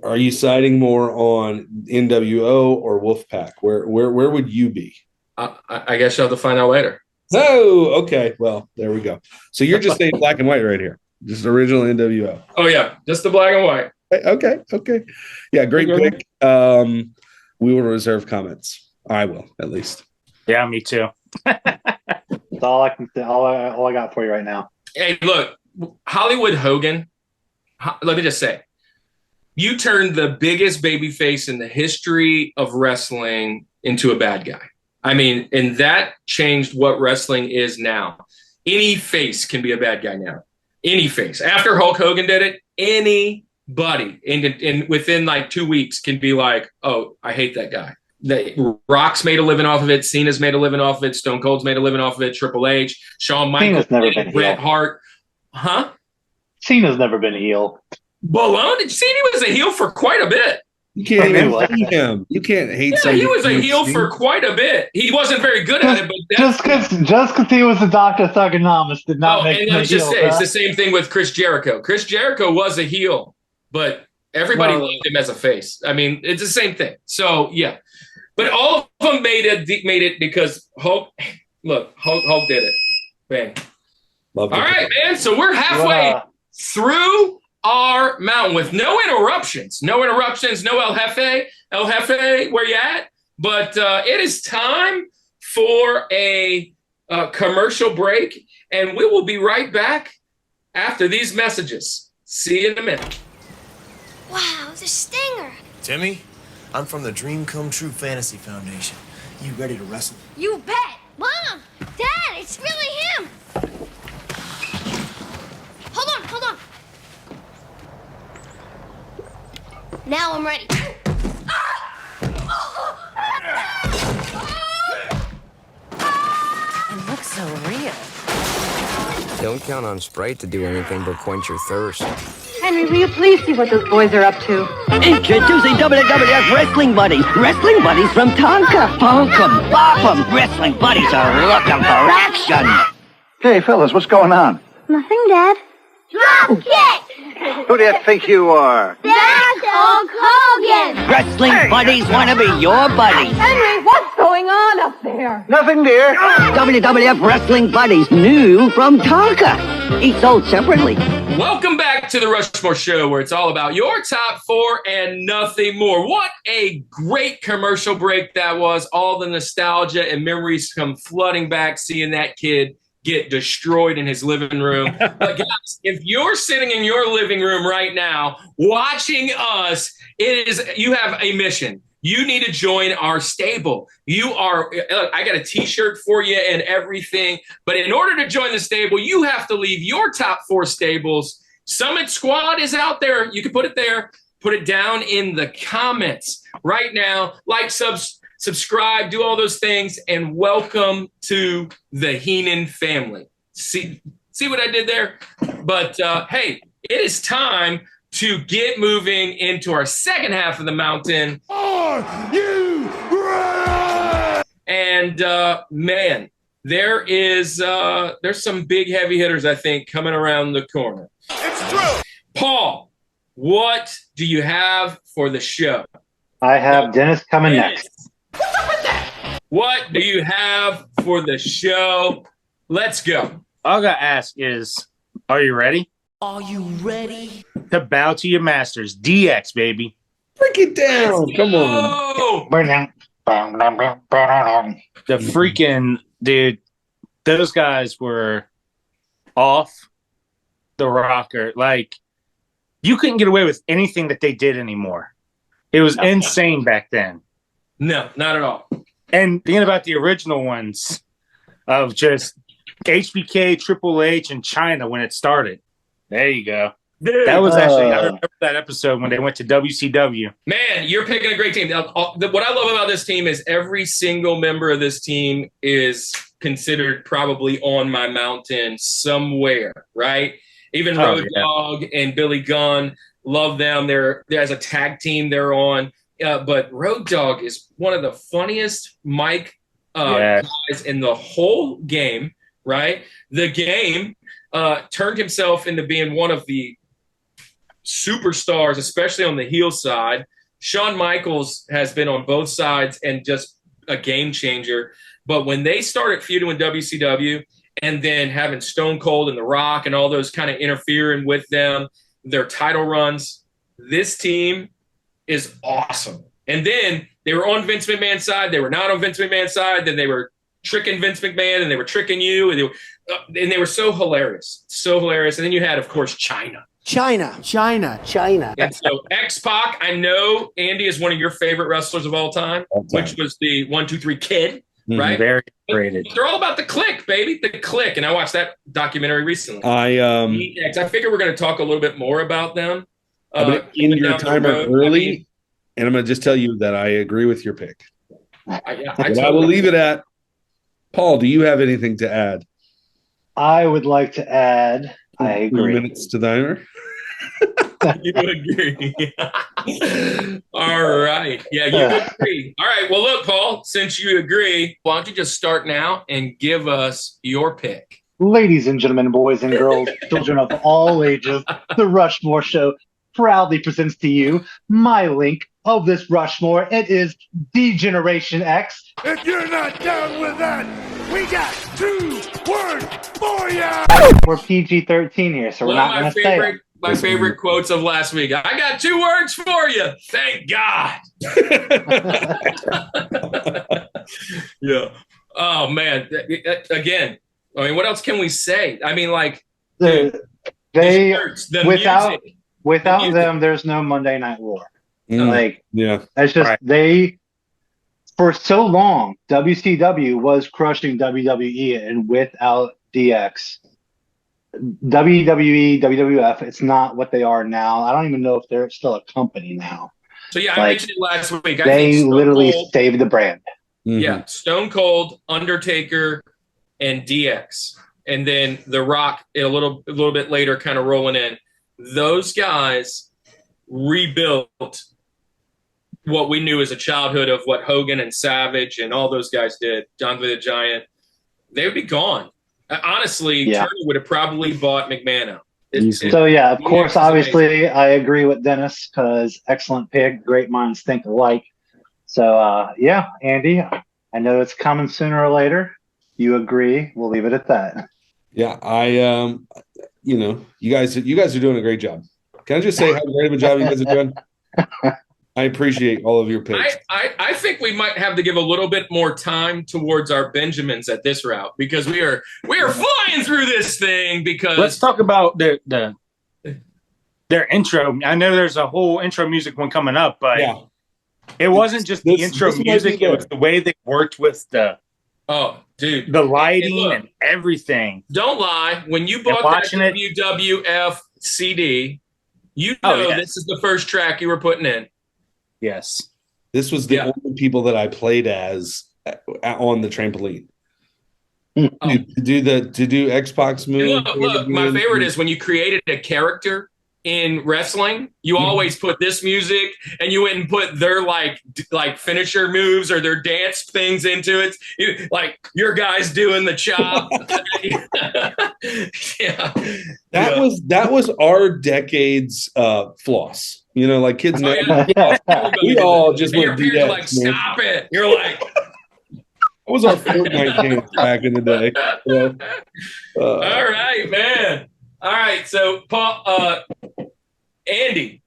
[SPEAKER 3] Are you siding more on NWO or Wolfpack? Where would you be?
[SPEAKER 2] I guess you'll have to find out later.
[SPEAKER 3] Oh, okay. Well, there we go. So you're just saying black and white right here. Just original NWO.
[SPEAKER 2] Oh, yeah. Just the black and white.
[SPEAKER 3] Okay. Yeah, great pick. We will reserve comments. I will, at least.
[SPEAKER 6] Yeah, me too.
[SPEAKER 5] That's all I can say. All I got for you right now.
[SPEAKER 2] Hey, look, Hollywood Hogan. Let me just say, you turned the biggest babyface in the history of wrestling into a bad guy. I mean, and that changed what wrestling is now. Any face can be a bad guy now. Any face. After Hulk Hogan did it, anybody in within like 2 weeks can be like, oh, I hate that guy. Rock's made a living off of it. Cena's made a living off of it. Stone Cold's made a living off of it. Triple H, Shawn Michaels, Bret Hart. Huh?
[SPEAKER 5] Cena's never been a heel.
[SPEAKER 2] Balone? Did you see he was a heel for quite a bit?
[SPEAKER 3] You can't even hate him. You can't hate somebody.
[SPEAKER 2] He was a heel for quite a bit. He wasn't very good at it, but
[SPEAKER 5] just because he was a Dr. Thugonomist did not make him a heel.
[SPEAKER 2] It's the same thing with Chris Jericho. Chris Jericho was a heel, but everybody loved him as a face. I mean, it's the same thing. So yeah, but all of them made it because Hulk. Look, Hulk did it. Bang.
[SPEAKER 3] Love
[SPEAKER 2] All right, man. So we're halfway through our mountain with no interruptions. No interruptions, no El Jefe. El Jefe, where you at? But it is time for a commercial break, and we will be right back after these messages. See you in a minute.
[SPEAKER 9] Wow, the stinger.
[SPEAKER 10] Timmy, I'm from the Dream Come True Fantasy Foundation. You ready to wrestle?
[SPEAKER 9] You bet. Mom, Dad, it's really him. Hold on. Now I'm ready.
[SPEAKER 11] It looks so real. Don't count on Sprite to do anything but quench your thirst.
[SPEAKER 12] Henry, will you please see what those boys are up to?
[SPEAKER 13] Introducing WWF Wrestling Buddies. Wrestling Buddies from Tonka. Funk 'em, bop 'em. Wrestling Buddies are looking for action.
[SPEAKER 14] Hey, fellas, what's going on?
[SPEAKER 9] Nothing, Dad. Drop kick!
[SPEAKER 14] Who do you think you are?
[SPEAKER 9] That's Hulk Hogan!
[SPEAKER 13] Wrestling Buddies want to be your buddies.
[SPEAKER 12] Henry, what's going on up there?
[SPEAKER 14] Nothing, dear.
[SPEAKER 13] WWF Wrestling Buddies, new from Tonka. Each sold separately.
[SPEAKER 2] Welcome back to the Rushmore Show, where it's all about your top four and nothing more. What a great commercial break that was. All the nostalgia and memories come flooding back, seeing that kid get destroyed in his living room. But guys, if you're sitting in your living room right now watching us, you have a mission. You need to join our stable. I got a t-shirt for you and everything. But in order to join the stable, you have to leave your top four stables. Summit Squad is out there. You can put it there. Put it down in the comments right now. Like, subscribe, do all those things, and welcome to the Heenan family. See what I did there? But hey, it is time to get moving into our second half of the mountain.
[SPEAKER 1] Are you ready?
[SPEAKER 2] And man, there's some big heavy hitters, I think, coming around the corner.
[SPEAKER 4] It's true.
[SPEAKER 2] Paul, what do you have for the show?
[SPEAKER 5] I have Dennis coming next.
[SPEAKER 2] What do you have for the show? Let's go.
[SPEAKER 6] All I gotta ask is, are you ready?
[SPEAKER 10] Are you ready?
[SPEAKER 6] To bow to your masters. DX, baby.
[SPEAKER 3] Break it down. Come on.
[SPEAKER 6] The freaking dude, those guys were off the rocker. Like, you couldn't get away with anything that they did anymore. It was insane back then.
[SPEAKER 2] No, not at all.
[SPEAKER 6] And thinking about the original ones of just HBK, Triple H, and China when it started. There you go. Dude, that was actually, I remember that episode when they went to WCW.
[SPEAKER 2] Man, you're picking a great team. What I love about this team is every single member of this team is considered probably on my mountain somewhere, right? Even Road Dogg and Billy Gunn, love them. They're as a tag team they're on. But Road Dogg is one of the funniest mic guys in the whole game, right? The game turned himself into being one of the superstars, especially on the heel side. Shawn Michaels has been on both sides and just a game changer. But when they started feuding with WCW and then having Stone Cold and The Rock and all those kind of interfering with them, their title runs, this team is awesome. And then they were on Vince McMahon's side. They were not on Vince McMahon's side. Then they were tricking Vince McMahon and they were tricking you. And they were so hilarious. So hilarious. And then you had, of course, China.
[SPEAKER 10] China.
[SPEAKER 2] And so X-Pac, I know, Andy, is one of your favorite wrestlers of all time. Which was the 1, 2, 3 Kid, right?
[SPEAKER 6] Very rated.
[SPEAKER 2] They're all about the click, baby. The click. And I watched that documentary recently.
[SPEAKER 3] I
[SPEAKER 2] figure we're going to talk a little bit more about them.
[SPEAKER 3] I'm going to end your timer early, and I'm going to just tell you that I agree with your pick. I will leave it at. Paul, do you have anything to add?
[SPEAKER 5] I would like to add, I agree.
[SPEAKER 3] 3 minutes to diner.
[SPEAKER 2] You agree. All right. Yeah, you agree. All right. Well, look, Paul, since you agree, why don't you just start now and give us your pick?
[SPEAKER 5] Ladies and gentlemen, boys and girls, children of all ages, the Rushmore Show proudly presents to you my link of this Rushmore. It is D-Generation X.
[SPEAKER 1] If you're not down with that,
[SPEAKER 8] We got 2 words for ya.
[SPEAKER 5] We're PG-13 here, so we're not going to say it.
[SPEAKER 2] My favorite quotes of last week. I got 2 words for you. Thank God. Yeah. Oh man. Again, I mean, what else can we say? I mean, like
[SPEAKER 5] without them, there's no Monday Night War. It's just they. For so long, WCW was crushing WWE, and without DX, WWE, WWF, it's not what they are now. I don't even know if they're still a company now.
[SPEAKER 2] So yeah, I mentioned it last week.
[SPEAKER 5] They literally saved the brand.
[SPEAKER 3] Mm-hmm.
[SPEAKER 2] Yeah, Stone Cold, Undertaker, and DX, and then The Rock a little bit later, kind of rolling in. Those guys rebuilt what we knew as a childhood of what Hogan and Savage and all those guys did. Andre the Giant, they would be gone. Honestly, Turner would have probably bought McMahon out.
[SPEAKER 5] Of course, obviously, I agree with Dennis because excellent pick. Great minds think alike. So, Andy, I know it's coming sooner or later. You agree? We'll leave it at that.
[SPEAKER 3] Yeah, you guys are doing a great job. Can I just say how great of a job you guys are doing? I appreciate all of your picks.
[SPEAKER 2] I think we might have to give a little bit more time towards our Benjamins at this route because we are flying through this thing. Because
[SPEAKER 6] let's talk about their intro. I know there's a whole intro music one coming up, but it wasn't just the intro music; it was the way they worked with the lighting and everything.
[SPEAKER 2] Don't lie. When you bought that WWF CD, you know this is the first track you were putting in.
[SPEAKER 6] Yes.
[SPEAKER 3] This was the only people that I played as on the trampoline. To do Xbox move.
[SPEAKER 2] Look, my favorite is when you created a character in wrestling, you always put this music and you wouldn't put their like finisher moves or their dance things into it. Like your guy's doing the chop.
[SPEAKER 3] That was our decade's floss. You know, like kids now. We all just went
[SPEAKER 2] DX, you're like, stop it. You're like,
[SPEAKER 3] what was our Fortnite game back in the day?
[SPEAKER 2] All right, man. All right, so Paul, Andy,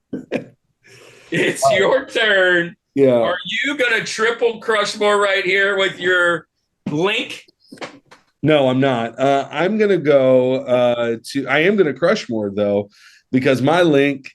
[SPEAKER 2] it's your turn.
[SPEAKER 3] Yeah.
[SPEAKER 2] Are you gonna triple Crushmore right here with your link?
[SPEAKER 3] No, I'm not. I'm gonna go I am gonna Crushmore though, because my link.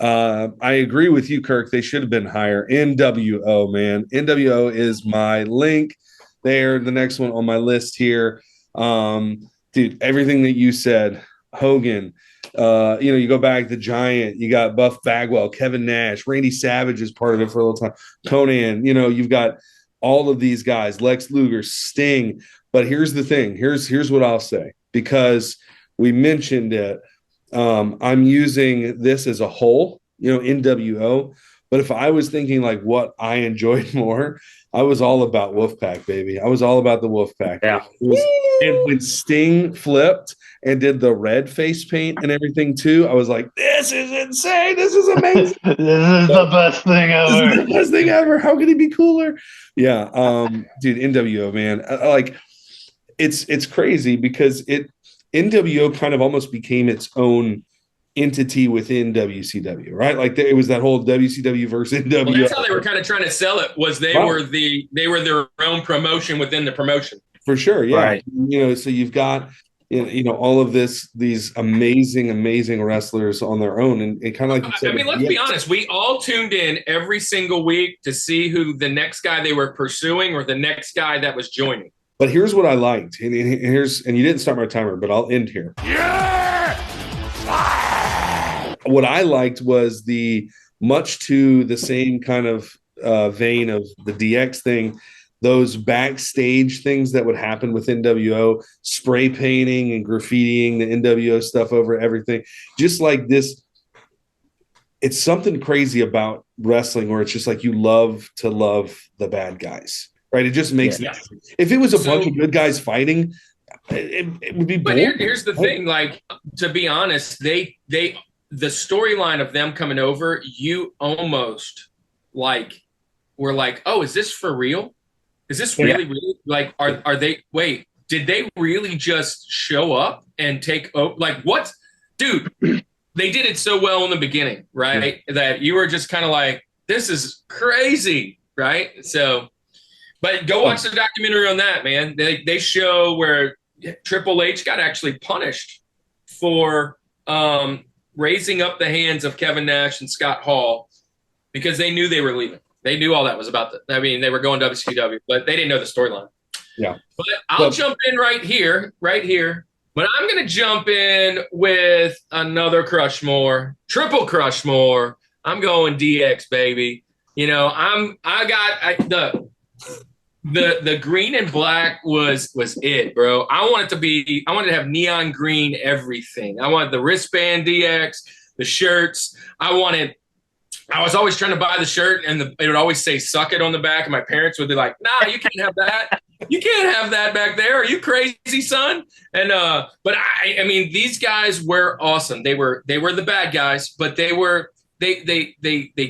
[SPEAKER 3] I agree with you, Kirk. They should have been higher. NWO, man. NWO is my link. They're the next one on my list here. Dude, everything that you said, Hogan, you go back, the Giant, you got Buff Bagwell, Kevin Nash, Randy Savage is part of it for a little time. Conan, you've got all of these guys, Lex Luger, Sting. But here's the thing. Here's what I'll say, because we mentioned it. I'm using this as a whole, NWO. But if I was thinking like what I enjoyed more, I was all about Wolfpack, baby. I was all about the Wolfpack.
[SPEAKER 6] Yeah.
[SPEAKER 3] And when Sting flipped and did the red face paint and everything too, I was like, this is insane. This is amazing.
[SPEAKER 5] This is the best thing ever.
[SPEAKER 3] This is the best thing ever. How could he be cooler? Yeah. Dude, NWO, man. It's crazy because NWO kind of almost became its own entity within WCW, right? Like it was that whole WCW versus NWO.
[SPEAKER 2] Well, that's how they were kind of trying to sell it. Was they were their own promotion within the promotion.
[SPEAKER 3] For sure, yeah.
[SPEAKER 6] Right.
[SPEAKER 3] So you've got all of these amazing wrestlers on their own, and kind of like you said.
[SPEAKER 2] I mean, let's be honest. We all tuned in every single week to see who the next guy they were pursuing or the next guy that was joining.
[SPEAKER 3] But here's what I liked, and you didn't start my timer, but I'll end here.
[SPEAKER 8] Yeah!
[SPEAKER 3] What I liked was much to the same kind of vein of the DX thing, those backstage things that would happen with NWO, spray painting and graffitiing the NWO stuff over everything. Just like this, it's something crazy about wrestling where it's just like you love to love the bad guys. Right, it just makes it. If it was a bunch of good guys fighting, it would be boring.
[SPEAKER 2] But here's the thing: like, to be honest, the storyline of them coming over, you almost were like, oh, is this for real? Is this really like, are they, wait, did they really just show up and take over? Like, what? Dude, they did it so well in the beginning, right? Yeah. That you were just kind of like, this is crazy, right? So, but go watch the documentary on that, man. They show where Triple H got actually punished for raising up the hands of Kevin Nash and Scott Hall because they knew they were leaving. They knew all that was about they were going WCW, but they didn't know the storyline.
[SPEAKER 3] Yeah.
[SPEAKER 2] But I'll jump in right here. But I'm going to jump in with another Crushmore, triple Crushmore. I'm going DX, baby. You know, the green and black was it, bro. I wanted to have neon green everything. I wanted the wristband DX, the shirts. I was always trying to buy the shirt, and it would always say "suck it" on the back, and my parents would be like, "Nah, you can't have that. You can't have that back there. Are you crazy, son?" And but I mean, these guys were awesome. They were the bad guys, but they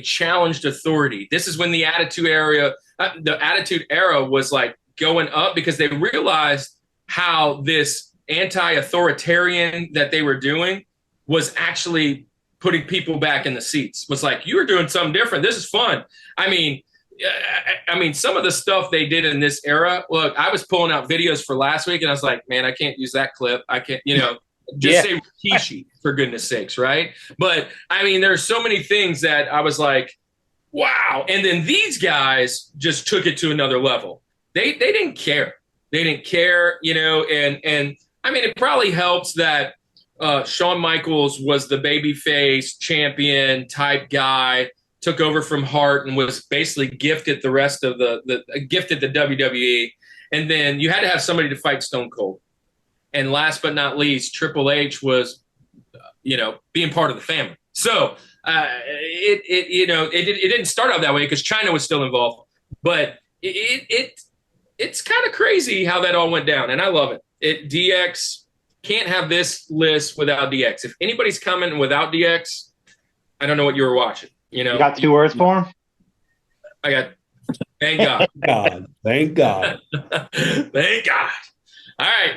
[SPEAKER 2] challenged authority. This is when the Attitude Era was like going up because they realized how this anti-authoritarian that they were doing was actually putting people back in the seats. Was like, you were doing something different. This is fun. I mean, some of the stuff they did in this era. Look, I was pulling out videos for last week, and I was like, man, I can't use that clip. I can't, just say Rikishi for goodness sakes, right? But I mean, there's so many things that I was like, wow. And then these guys just took it to another level. They didn't care. They didn't care, and I mean, it probably helps that Shawn Michaels was the babyface champion type guy, took over from Hart and was basically gifted the rest of gifted the WWE. And then you had to have somebody to fight Stone Cold. And last but not least, Triple H was, being part of the family. So it didn't start out that way because China was still involved. But it's kind of crazy how that all went down, and I love it. DX can't have this list without DX. If anybody's coming without DX, I don't know what you were watching. You
[SPEAKER 5] got 2 words for him?
[SPEAKER 2] I got thank God.
[SPEAKER 3] Thank God.
[SPEAKER 2] Thank God. All right.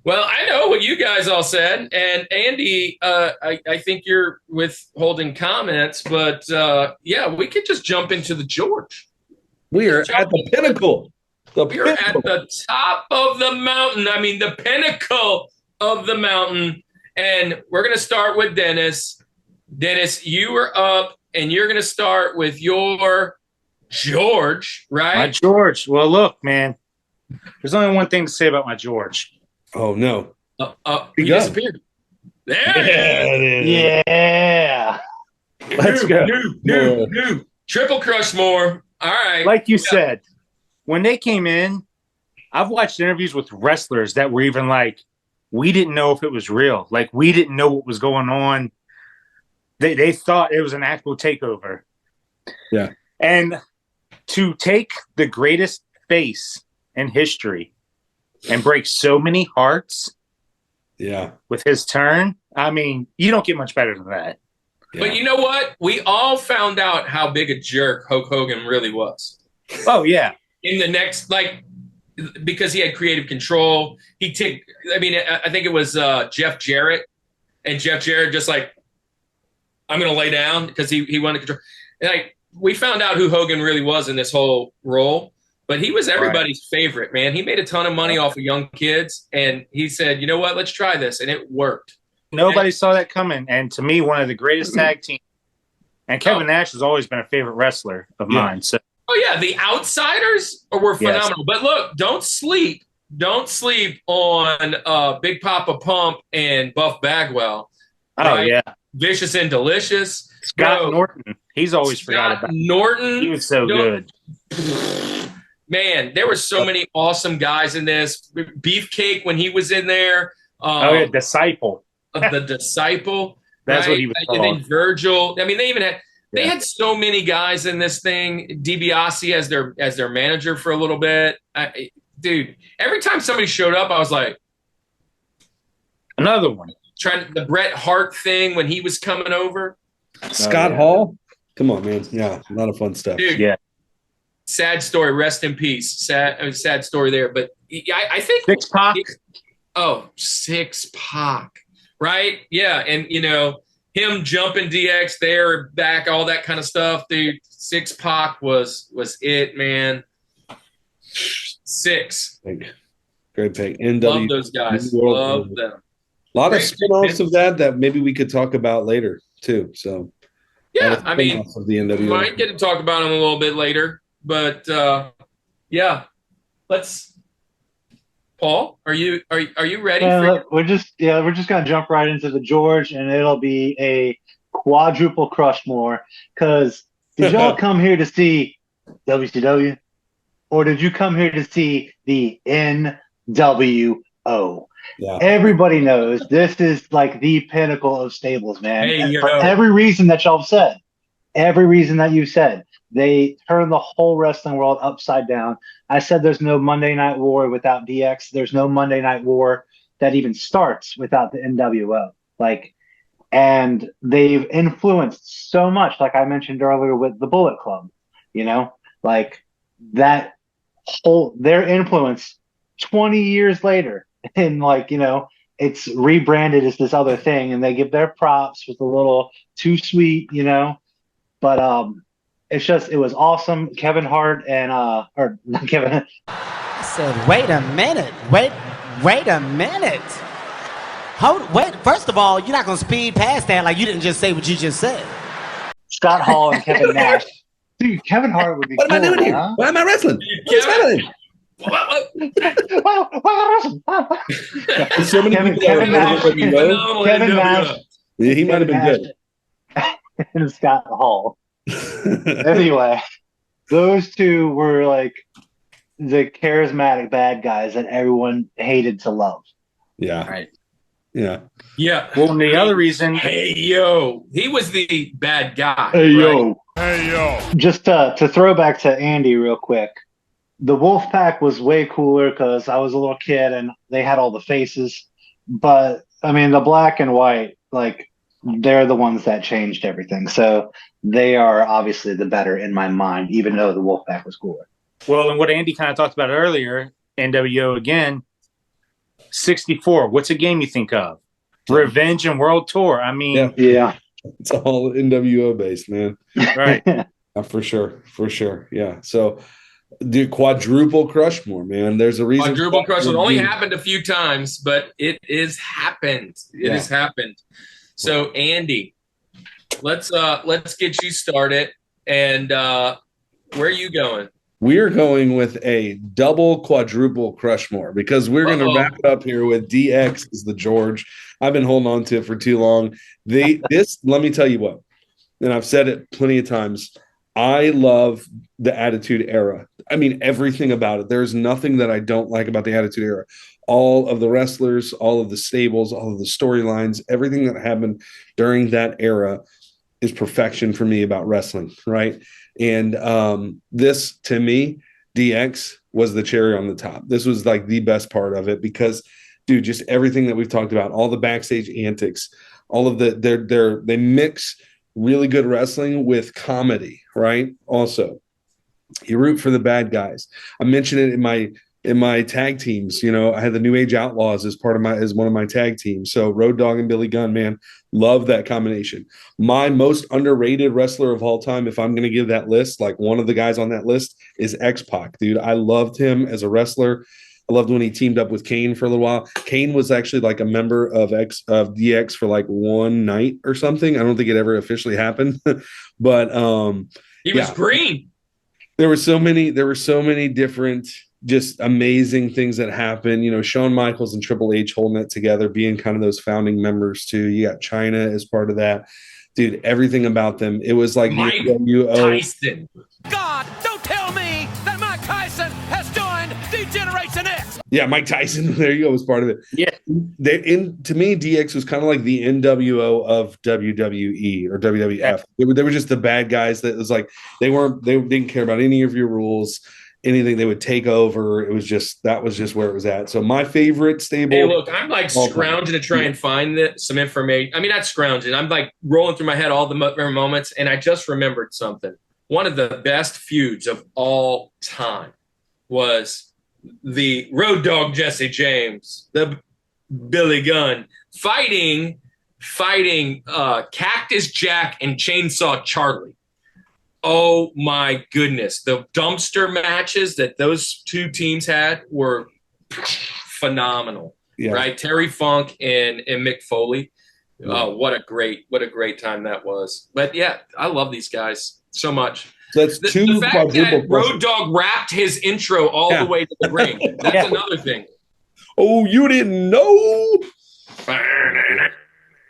[SPEAKER 2] Well, I know what you guys all said, and Andy, I think you're withholding comments, but we could just jump into the George.
[SPEAKER 3] We are at the pinnacle.
[SPEAKER 2] We're at the top of the mountain. I mean, the pinnacle of the mountain. And we're going to start with Dennis. Dennis, you are up, and you're going to start with your George, right?
[SPEAKER 6] My George. Well, look, man, there's only one thing to say about my George.
[SPEAKER 3] Oh, no.
[SPEAKER 2] He disappeared. There
[SPEAKER 3] it is.
[SPEAKER 5] Yeah.
[SPEAKER 3] Let's go.
[SPEAKER 2] New. Triple Crushmore. All right.
[SPEAKER 6] Like you said, when they came in, I've watched interviews with wrestlers that were even like, we didn't know if it was real. Like, we didn't know what was going on. They thought it was an actual takeover.
[SPEAKER 3] Yeah.
[SPEAKER 6] And to take the greatest face in history and break so many hearts with his turn, I mean, you don't get much better than that.
[SPEAKER 2] Yeah. But you know what? We all found out how big a jerk Hulk Hogan really was.
[SPEAKER 6] Oh, yeah.
[SPEAKER 2] In the next, because he had creative control. I think it was Jeff Jarrett. And Jeff Jarrett just like, I'm going to lay down because he wanted control. And we found out who Hogan really was in this whole role. But he was everybody's favorite, man. He made a ton of money off of young kids. And he said, you know what? Let's try this. And it worked.
[SPEAKER 6] Nobody saw that coming. And to me, one of the greatest tag teams. And Kevin Nash has always been a favorite wrestler of mine. So.
[SPEAKER 2] Oh, yeah. The Outsiders were phenomenal. Yes. But look, don't sleep on Big Papa Pump and Buff Bagwell.
[SPEAKER 6] Oh, yeah.
[SPEAKER 2] Vicious and Delicious.
[SPEAKER 6] Scott Norton. He's always forgot about
[SPEAKER 2] Norton.
[SPEAKER 6] He was so good.
[SPEAKER 2] Man, there were so many awesome guys in this. Beefcake when he was in there.
[SPEAKER 6] Disciple.
[SPEAKER 2] The Disciple.
[SPEAKER 6] That's what he was called.
[SPEAKER 2] And then Virgil. I mean, they had so many guys in this thing. DiBiase as their manager for a little bit. Dude, every time somebody showed up, I was like,
[SPEAKER 6] another one.
[SPEAKER 2] Trying the Bret Hart thing when he was coming over.
[SPEAKER 3] Scott Hall? Come on, man. Yeah, a lot of fun stuff.
[SPEAKER 2] Dude,
[SPEAKER 6] yeah.
[SPEAKER 2] sad story. Rest in peace. Sad story there. But I think
[SPEAKER 6] 6-Pac.
[SPEAKER 2] Oh, 6-Pac, right? Yeah, and him jumping DX there, back, all that kind of stuff, dude. 6-Pac was it, man. 6.
[SPEAKER 3] Great pick.
[SPEAKER 2] Love those guys. Love them.
[SPEAKER 3] A lot of spin-offs of that maybe we could talk about later too. So
[SPEAKER 2] yeah, I mean,
[SPEAKER 3] of the NWO.
[SPEAKER 2] We might get to talk about them a little bit later, but yeah, let's. Paul, are you ready?
[SPEAKER 5] We're just gonna jump right into the George, and it'll be a quadruple Crushmore. Because did y'all come here to see WCW, or did you come here to see the NWO? Yeah. Everybody knows this is like the pinnacle of stables, man. For every reason that y'all said, every reason that you said, they turned the whole wrestling world upside down. I said there's no Monday Night War without DX. There's no Monday Night War that even starts without the NWO. And they've influenced so much, like I mentioned earlier with the Bullet Club, that their influence 20 years later, and it's rebranded as this other thing, and they give their props with a little too sweet, but it was awesome. Kevin Hart and or not Kevin.
[SPEAKER 15] I said, wait a minute, wait a minute. Wait, first of all, you're not gonna speed past that like you didn't just say what you just said.
[SPEAKER 5] Scott Hall and Kevin Nash. Dude, Kevin Hart would be
[SPEAKER 3] What
[SPEAKER 5] cool,
[SPEAKER 3] am I doing here?
[SPEAKER 5] huh?
[SPEAKER 3] Why am I wrestling? What's happening? There's so many people
[SPEAKER 5] Kevin Nash. Kevin Nash.
[SPEAKER 3] Yeah, he might have been good.
[SPEAKER 5] And Scott Hall. Anyway, those two were like the charismatic bad guys that everyone hated to love.
[SPEAKER 3] Yeah.
[SPEAKER 6] Right.
[SPEAKER 3] Yeah.
[SPEAKER 2] Yeah.
[SPEAKER 6] Well, and the other reason.
[SPEAKER 2] Hey, yo. He was the bad guy.
[SPEAKER 5] Hey,
[SPEAKER 2] right?
[SPEAKER 5] yo.
[SPEAKER 8] Hey, yo.
[SPEAKER 5] Just to throw back to Andy real quick. The Wolfpack was way cooler because I was a little kid and they had all the faces. But, I mean, the black and white, they're the ones that changed everything. So they are obviously the better in my mind, even though the Wolfpack was cooler.
[SPEAKER 6] Well, and what Andy kind of talked about earlier, NWO again, 64. What's a game you think of? Revenge and World Tour. I mean,
[SPEAKER 5] yeah.
[SPEAKER 3] It's all NWO based, man.
[SPEAKER 6] Right.
[SPEAKER 3] For sure. Yeah. So, dude, quadruple Crushmore, man. There's a reason.
[SPEAKER 2] Quadruple Crushmore only happened a few times, but it is happened. It has happened. So, Andy, let's get you started. And where are you going?
[SPEAKER 3] We're going with a double quadruple Crushmore because we're going to wrap it up here with DX as the George. I've been holding on to it for too long. Let me tell you what, and I've said it plenty of times. I love the Attitude Era. I mean, everything about it. There's nothing that I don't like about the Attitude Era. All of the wrestlers, all of the stables, all of the storylines, everything that happened during that era is perfection for me about wrestling, right? And this, to me, DX was the cherry on the top. This was like the best part of it because, dude, just everything that we've talked about, all the backstage antics, all of they mix really good wrestling with comedy, right? Also, you root for the bad guys. I mentioned it in my tag teams. I had the New Age Outlaws as one of my tag teams. So Road Dogg and Billy Gunn, man, love that combination. My most underrated wrestler of all time, if I'm going to give that list, like one of the guys on that list is X-Pac, dude. I loved him as a wrestler. I loved when he teamed up with Kane for a little while. Kane was actually like a member of DX for like one night or something. I don't think it ever officially happened, but
[SPEAKER 2] he was green.
[SPEAKER 3] There were so many different just amazing things that happened. Shawn Michaels and Triple H holding it together, being kind of those founding members too. You got China as part of that. Dude, everything about them. It was like
[SPEAKER 2] Mike Tyson.
[SPEAKER 8] God, don't tell me that Mike Tyson has joined D-Generation X.
[SPEAKER 3] Yeah, Mike Tyson. There you go. Was part of it.
[SPEAKER 6] Yeah.
[SPEAKER 3] To me, DX was kind of like the NWO of WWE or WWF.
[SPEAKER 6] Yeah.
[SPEAKER 3] They were just the bad guys. That was like they didn't care about any of your rules. Anything they would take over. That was just where it was at. So my favorite stable.
[SPEAKER 2] Hey, look, I'm like scrounging to try and find some information. I mean, not scrounging. I'm like rolling through my head all the moments, and I just remembered something. one of the best feuds of all time was the Road Dogg Jesse James, the Billy Gunn, fighting Cactus Jack and Chainsaw Charlie. Oh my goodness. The dumpster matches that those two teams had were phenomenal. Yeah. Right? Terry Funk and Mick Foley. Oh, what a great time that was. But yeah, I love these guys so much.
[SPEAKER 3] So that's
[SPEAKER 2] the fact that Road Dogg rapped his intro all the way to the ring. That's another thing.
[SPEAKER 3] Oh, you didn't know?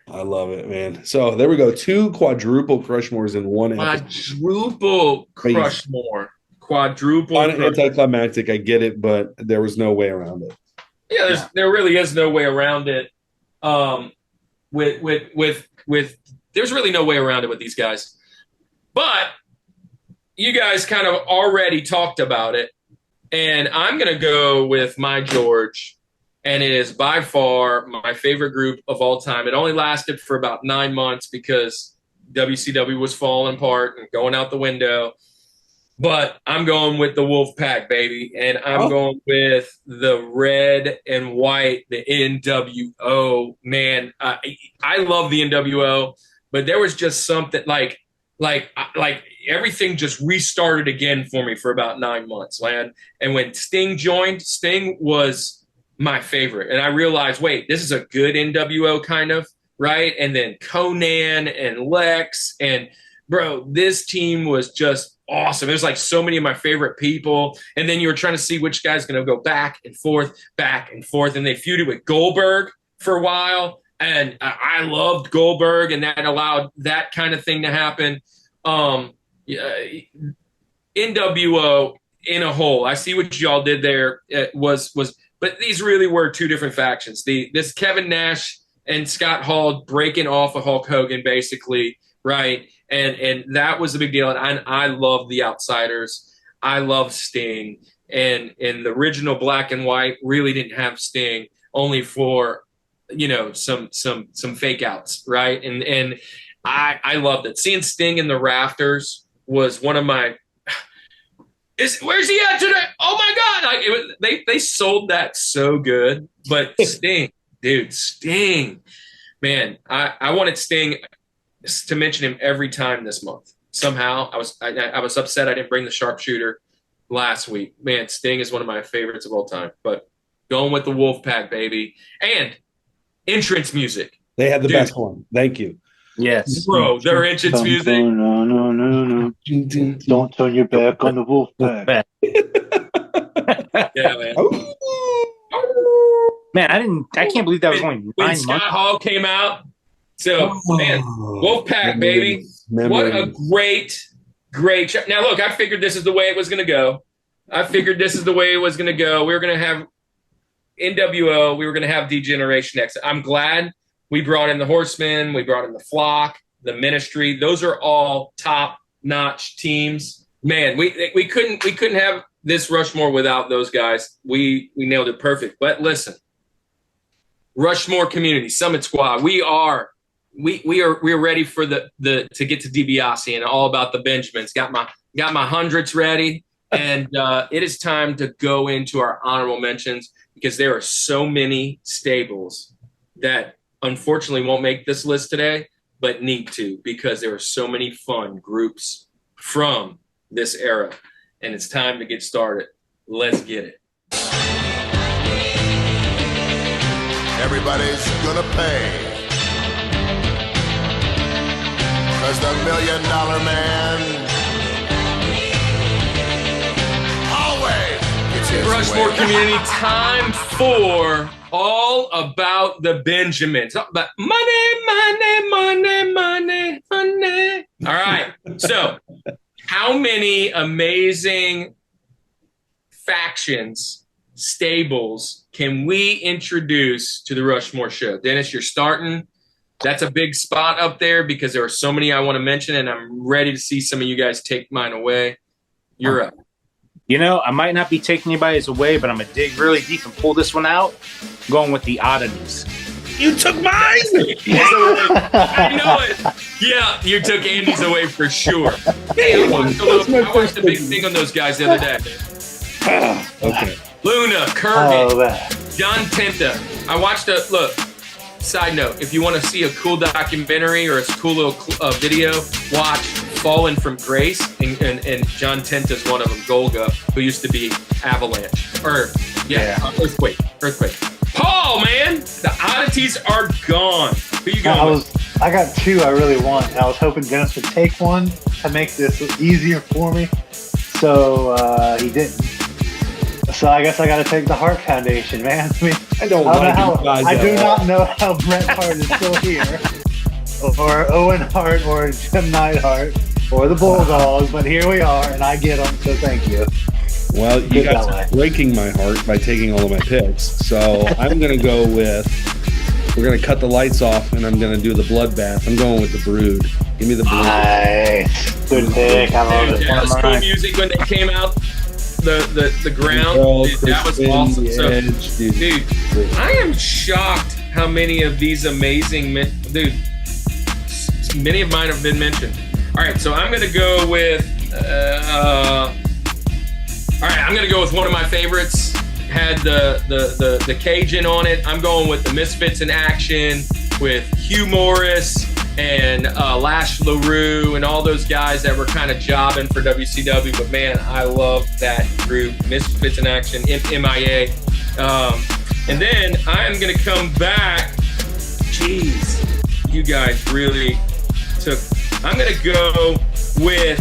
[SPEAKER 3] I love it, man. So there we go. 2 quadruple Crushmores in one episode.
[SPEAKER 2] Quadruple.
[SPEAKER 3] Anticlimactic, I get it, but there was no way around it.
[SPEAKER 2] Yeah, there really is no way around it. With there's really no way around it with these guys. But you guys kind of already talked about it, and I'm going to go with my George, and it is by far my favorite group of all time. It only lasted for about 9 months because WCW was falling apart and going out the window. But I'm going with the Wolfpack, baby, and I'm going with the red and white, the NWO. Man, I love the NWO, but there was just something like everything just restarted again for me for about 9 months, man. And when Sting joined, Sting was my favorite, and I realized, wait, this is a good NWO kind of, right? And then Conan and Lex, and bro, this team was just awesome. It was like so many of my favorite people. And then you were trying to see which guy's going to go back and forth. And they feuded with Goldberg for a while. And I loved Goldberg, and that allowed that kind of thing to happen. NWO in a whole, I see what y'all did there. It was, but these really were two different factions. This Kevin Nash and Scott Hall breaking off of Hulk Hogan, basically, right? And that was a big deal. And I love the Outsiders. I love Sting. And the original Black and White really didn't have Sting, only for, some fake outs, right? And I loved it. Seeing Sting in the rafters was one of my where's he at today? Oh my God. They sold that so good. But Sting, dude, Sting. Man, I wanted Sting to mention him every time this month. Somehow I was upset I didn't bring the sharpshooter last week. Man, Sting is one of my favorites of all time. But going with the Wolfpack, baby. And entrance music.
[SPEAKER 3] They had the best one. Thank you.
[SPEAKER 6] Yes.
[SPEAKER 2] Bro, their entrance music.
[SPEAKER 5] No. Don't turn your back on the Wolfpack.
[SPEAKER 2] Yeah, man.
[SPEAKER 6] Man, I can't believe that was only 9
[SPEAKER 2] when
[SPEAKER 6] months.
[SPEAKER 2] Scott Hall came out. So, man, Wolfpack, baby. What a great show. Now, look, I figured this is the way it was going to go. We were going to have NWO. We were going to have D-Generation X. I'm glad we brought in the Horsemen. We brought in the Flock, the Ministry. Those are all top-notch teams. Man, we couldn't have this Rushmore without those guys. We nailed it perfect. But listen, Rushmore community, Summit Squad, we are ready for the to get to DiBiase and all about the Benjamins. Got my hundreds ready, and it is time to go into our honorable mentions, because there are so many stables that unfortunately won't make this list today, but need to, because there are so many fun groups from this era, and it's time to get started. Let's get it.
[SPEAKER 16] Everybody's gonna pay, 'cause the $1 Million Man always gets his
[SPEAKER 2] Rushmore
[SPEAKER 16] way.
[SPEAKER 2] community, time for All About the Benjamins. All about money. All right. So, how many amazing factions, stables, can we introduce to the Rushmore Show? Dennis, you're starting. That's a big spot up there because there are so many I want to mention, and I'm ready to see some of you guys take mine away. You're up.
[SPEAKER 6] I might not be taking anybody's away, but I'm going to dig really deep and pull this one out. I'm going with the oddities.
[SPEAKER 3] You took mine.
[SPEAKER 2] I know it. Yeah, you took Andy's away for sure. Hey, I watched a big thing on those guys the other day.
[SPEAKER 3] Okay.
[SPEAKER 2] Luna, Kurgan, John Tenta. I watched a look. Side note: if you want to see a cool documentary or a cool little video, watch "Fallen from Grace" and John Tenta's one of them, Golga, who used to be Avalanche Earthquake. Paul, man, the oddities are gone. Who you going with?
[SPEAKER 5] I got two I really want. I was hoping Dennis would take one to make this easier for me. So he didn't. So I guess I got to take the Hart Foundation, man. I mean, I do not know how Bret Hart is still here, or Owen Hart, or Jim Neidhart, or the Bulldogs, but here we are, and I get them. So thank you.
[SPEAKER 3] Well, you guys are breaking my heart by taking all of my picks. So I'm going to go with, we're going to cut the lights off, and I'm going to do the bloodbath. I'm going with the Brood. Give me the Brood.
[SPEAKER 5] Nice. Good pick. I love it.
[SPEAKER 2] That was cool music when they came out. The ground, dude, that was awesome. So, dude, I am shocked how many of these amazing many of mine have been mentioned. All right, so I'm gonna go with I'm gonna go with one of my favorites. Had the Cajun on it. I'm going with the Misfits in Action with Hugh Morris and Lash LaRue and all those guys that were kind of jobbing for WCW. But man, I love that group, Misfits in Action, MIA. And then I'm gonna come back. Jeez, you guys really took. I'm gonna go with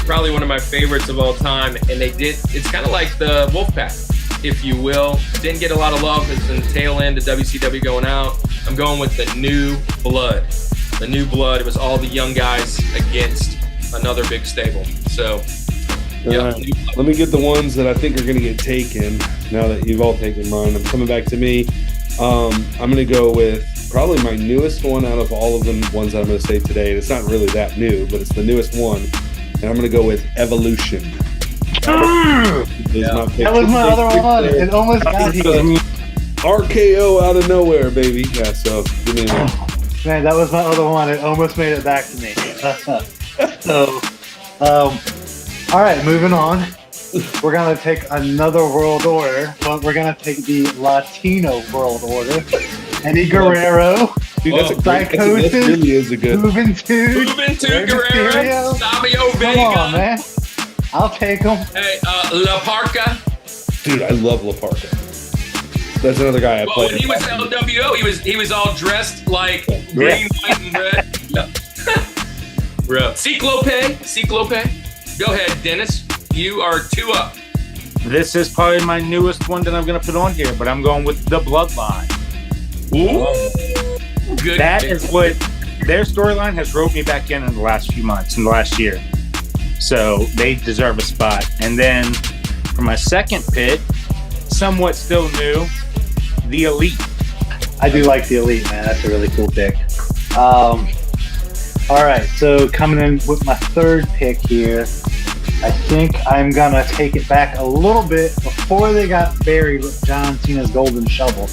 [SPEAKER 2] probably one of my favorites of all time, and they did. It's kind of like the Wolfpack, if you will. Didn't get a lot of love. It's in the tail end of WCW going out. I'm going with the New Blood. The New Blood. It was all the young guys against another big stable. So, yeah.
[SPEAKER 3] Let me get the ones that I think are going to get taken. Now that you've all taken mine, I'm coming back to me. I'm going to go with probably my newest one out of all of the ones that I'm going to say today. And it's not really that new, but it's the newest one. And I'm going to go with Evolution.
[SPEAKER 5] That was my other one. It almost got here.
[SPEAKER 3] RKO out of nowhere, baby. Yeah, so give me a
[SPEAKER 5] Man, that was my other one. It almost made it back to me. So, all right, moving on. We're going to take another world order, but we're going to take the Latino world order. Eddie Guerrero.
[SPEAKER 3] Dude, that's a great, Psychosis. That really is a good.
[SPEAKER 2] Juventud Guerrero. Savio Vega.
[SPEAKER 5] Come on, man. I'll take them.
[SPEAKER 2] Hey, La Parca.
[SPEAKER 3] Dude, I love La Parca. That's another guy I played.
[SPEAKER 2] When he was LWO, he was all dressed like green, white, and red. Bro. Ciclope. Go ahead, Dennis. You are 2 up.
[SPEAKER 6] This is probably my newest one that I'm going to put on here, but I'm going with the Bloodline.
[SPEAKER 2] Ooh. Good.
[SPEAKER 6] That is what their storyline has roped me back in the last few months, in the last year. So they deserve a spot. And then for my second pick, somewhat still new, the Elite.
[SPEAKER 5] I do like the Elite, man. That's a really cool pick. All right, so coming in with my third pick here, I think I'm going to take it back a little bit. Before they got buried with John Cena's golden shovel,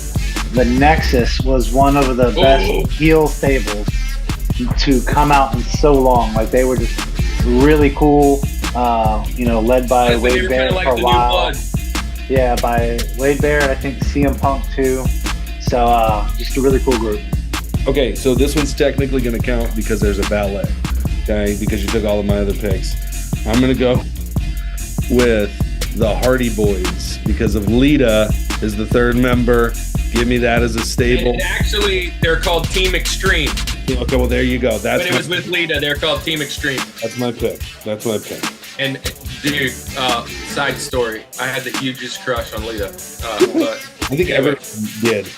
[SPEAKER 5] the Nexus was one of the best heel stables to come out in so long. Like, they were just really cool, led by Wade Barrett for a while. Yeah, by Wade Barrett, I think CM Punk too. So just a really cool group.
[SPEAKER 3] Okay, so this one's technically going to count because there's a ballet. Okay, because you took all of my other picks. I'm going to go with the Hardy Boys because of Lita is the third member. Give me that as a stable.
[SPEAKER 2] And actually, they're called Team Extreme.
[SPEAKER 3] Okay, well, there you go. That's
[SPEAKER 2] when it was with Lita, they're called Team Extreme.
[SPEAKER 3] That's my pick.
[SPEAKER 2] And dude, side story, I had the hugest crush on Lita. But
[SPEAKER 3] I think everyone did.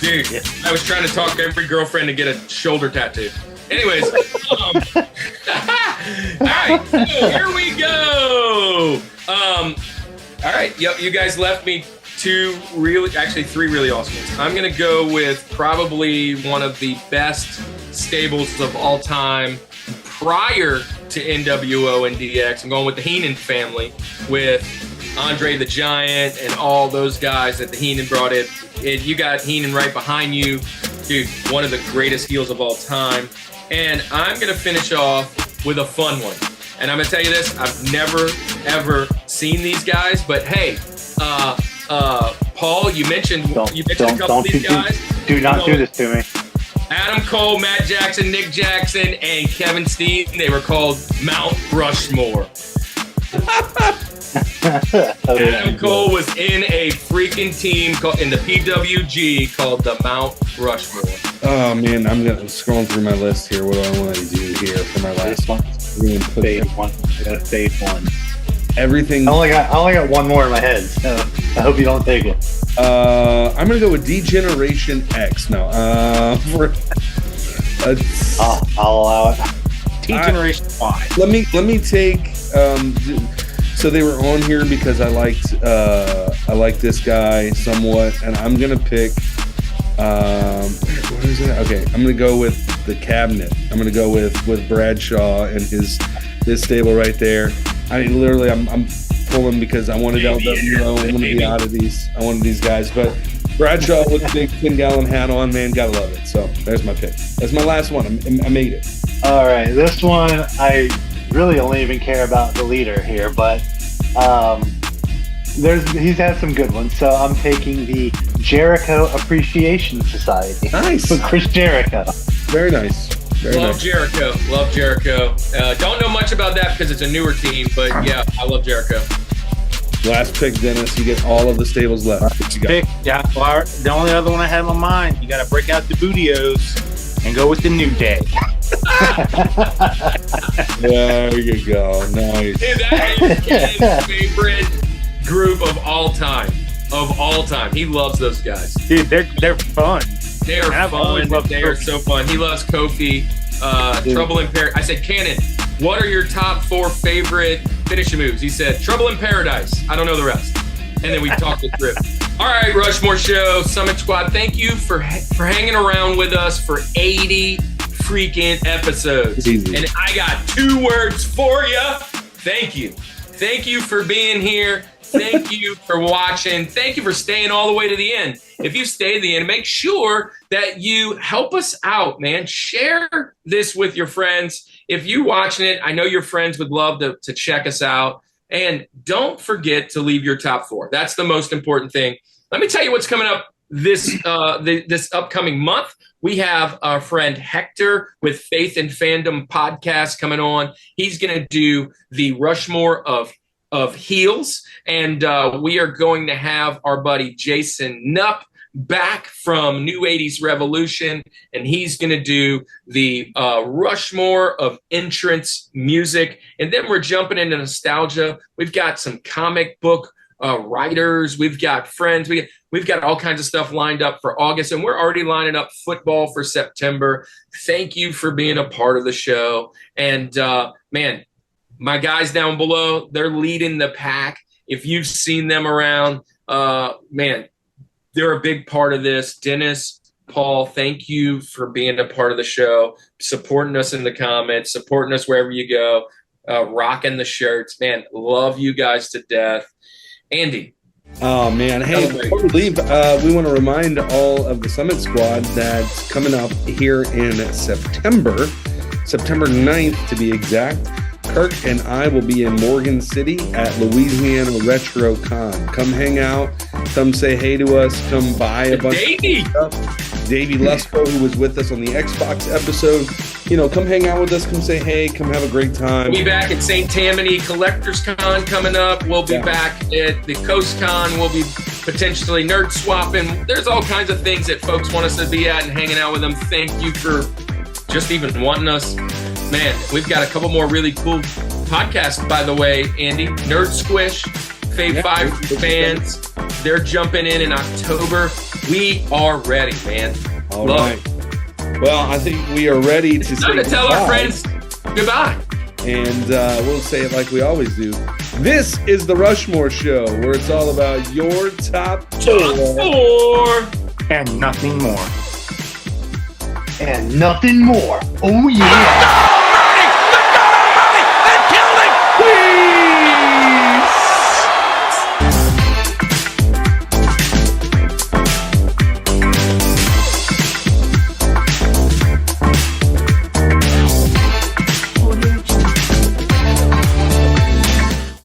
[SPEAKER 2] Dude, I was trying to talk every girlfriend to get a shoulder tattoo. Mấy all right, so here we go. All right, yep, you guys left me three really awesome ones. I'm gonna go with probably one of the best stables of all time prior to NWO and DX. I'm going with the Heenan family with Andre the Giant and all those guys that the Heenan brought in. You got Heenan right behind you. Dude, one of the greatest heels of all time. And I'm going to finish off with a fun one. And I'm going to tell you this. I've never, ever seen these guys. But, hey, Paul, you mentioned a couple of these guys.
[SPEAKER 5] Do not do this to me.
[SPEAKER 2] Adam Cole, Matt Jackson, Nick Jackson, and Kevin Steen. They were called Mount Rushmore. Adam Cole was in a freaking team in the PWG called the Mount Rushmore.
[SPEAKER 3] Oh man, I'm scrolling through my list here. What do I want to do here for my last one?
[SPEAKER 5] Fade one. I gotta fade one.
[SPEAKER 3] Everything.
[SPEAKER 5] I only got one more in my head, so I hope you don't take it.
[SPEAKER 3] I'm gonna go with D-Generation X. No,
[SPEAKER 5] I'll allow it.
[SPEAKER 6] D-Generation Y.
[SPEAKER 3] Let me take. So they were on here because I liked this guy somewhat, and I'm gonna pick. What is it? Okay, I'm gonna go with the Cabinet. I'm gonna go with Bradshaw and his stable right there. I mean, literally, I'm pulling because I wanted LWO. I wanted the oddities. I wanted these guys, but Bradshaw with the big 10-gallon hat on, man, gotta love it. So there's my pick. That's my last one. I made it.
[SPEAKER 5] All right, this one I really only even care about the leader here, but he's had some good ones. So I'm taking the Jericho Appreciation Society.
[SPEAKER 3] Nice.
[SPEAKER 5] With Chris Jericho.
[SPEAKER 3] Very nice.
[SPEAKER 2] Love Jericho. Love Jericho. Don't know much about that because it's a newer team, but yeah, I love Jericho.
[SPEAKER 3] Last pick, Dennis. You get all of the stables left. What you got?
[SPEAKER 6] Pick. Yeah. Well, the only other one I had in my mind, you got to break out the Bootios and go with the New Day.
[SPEAKER 3] There you go. Nice.
[SPEAKER 2] Dude, that is Ken's favorite group of all time. Of all time. He loves those guys.
[SPEAKER 6] Dude, they're fun.
[SPEAKER 2] They are fun. They are so fun. He loves Kofi. Trouble in Paradise. I said, Cannon, what are your top 4 favorite finishing moves? He said, Trouble in Paradise. I don't know the rest. And then we talked it through. All right, Rushmore Show, Summit Squad, thank you for hanging around with us for 80 freaking episodes. And I got 2 words for you. Thank you. Thank you for being here. Thank you for watching. Thank you for staying all the way to the end. If you stay to the end, make sure that you help us out, man. Share this with your friends. If you're watching it, I know your friends would love to check us out. And don't forget to leave your top 4. That's the most important thing. Let me tell you what's coming up this upcoming month. We have our friend Hector with Faith and Fandom podcast coming on. He's going to do the Rushmore of heels, and we are going to have our buddy Jason Knupp back from New 80s Revolution, and he's going to do the Rushmore of entrance music. And then we're jumping into nostalgia. We've got some comic book writers. We've got friends. We've got all kinds of stuff lined up for August, and we're already lining up football for September. Thank you for being a part of the show. And man, my guys down below, they're leading the pack. If you've seen them around, man, they're a big part of this. Dennis, Paul, thank you for being a part of the show, supporting us in the comments, supporting us wherever you go, rocking the shirts. Man, love you guys to death. Andy.
[SPEAKER 3] Oh, man. Hey, before we leave, we want to remind all of the Summit Squad that's coming up here in September 9th to be exact. Kirk and I will be in Morgan City at Louisiana Retro Con. Come hang out. Come say hey to us. Come buy a bunch of stuff. Davey Lusko, who was with us on the Xbox episode, come hang out with us. Come say hey. Come have a great time.
[SPEAKER 2] We'll be back at St. Tammany Collectors Con coming up. We'll be back at the Coast Con. We'll be potentially nerd swapping. There's all kinds of things that folks want us to be at and hanging out with them. Thank you for just even wanting us. Man, we've got a couple more really cool podcasts, by the way, Andy. Nerd Squish, Fave 5 fans. They're jumping in October. We are ready, man.
[SPEAKER 3] All right. Well, I think we are ready to say goodbye.
[SPEAKER 2] Tell our friends goodbye.
[SPEAKER 3] And we'll say it like we always do. This is the Rushmore Show, where it's all about your top 4.
[SPEAKER 6] And nothing more.
[SPEAKER 5] And nothing more. Oh, yeah.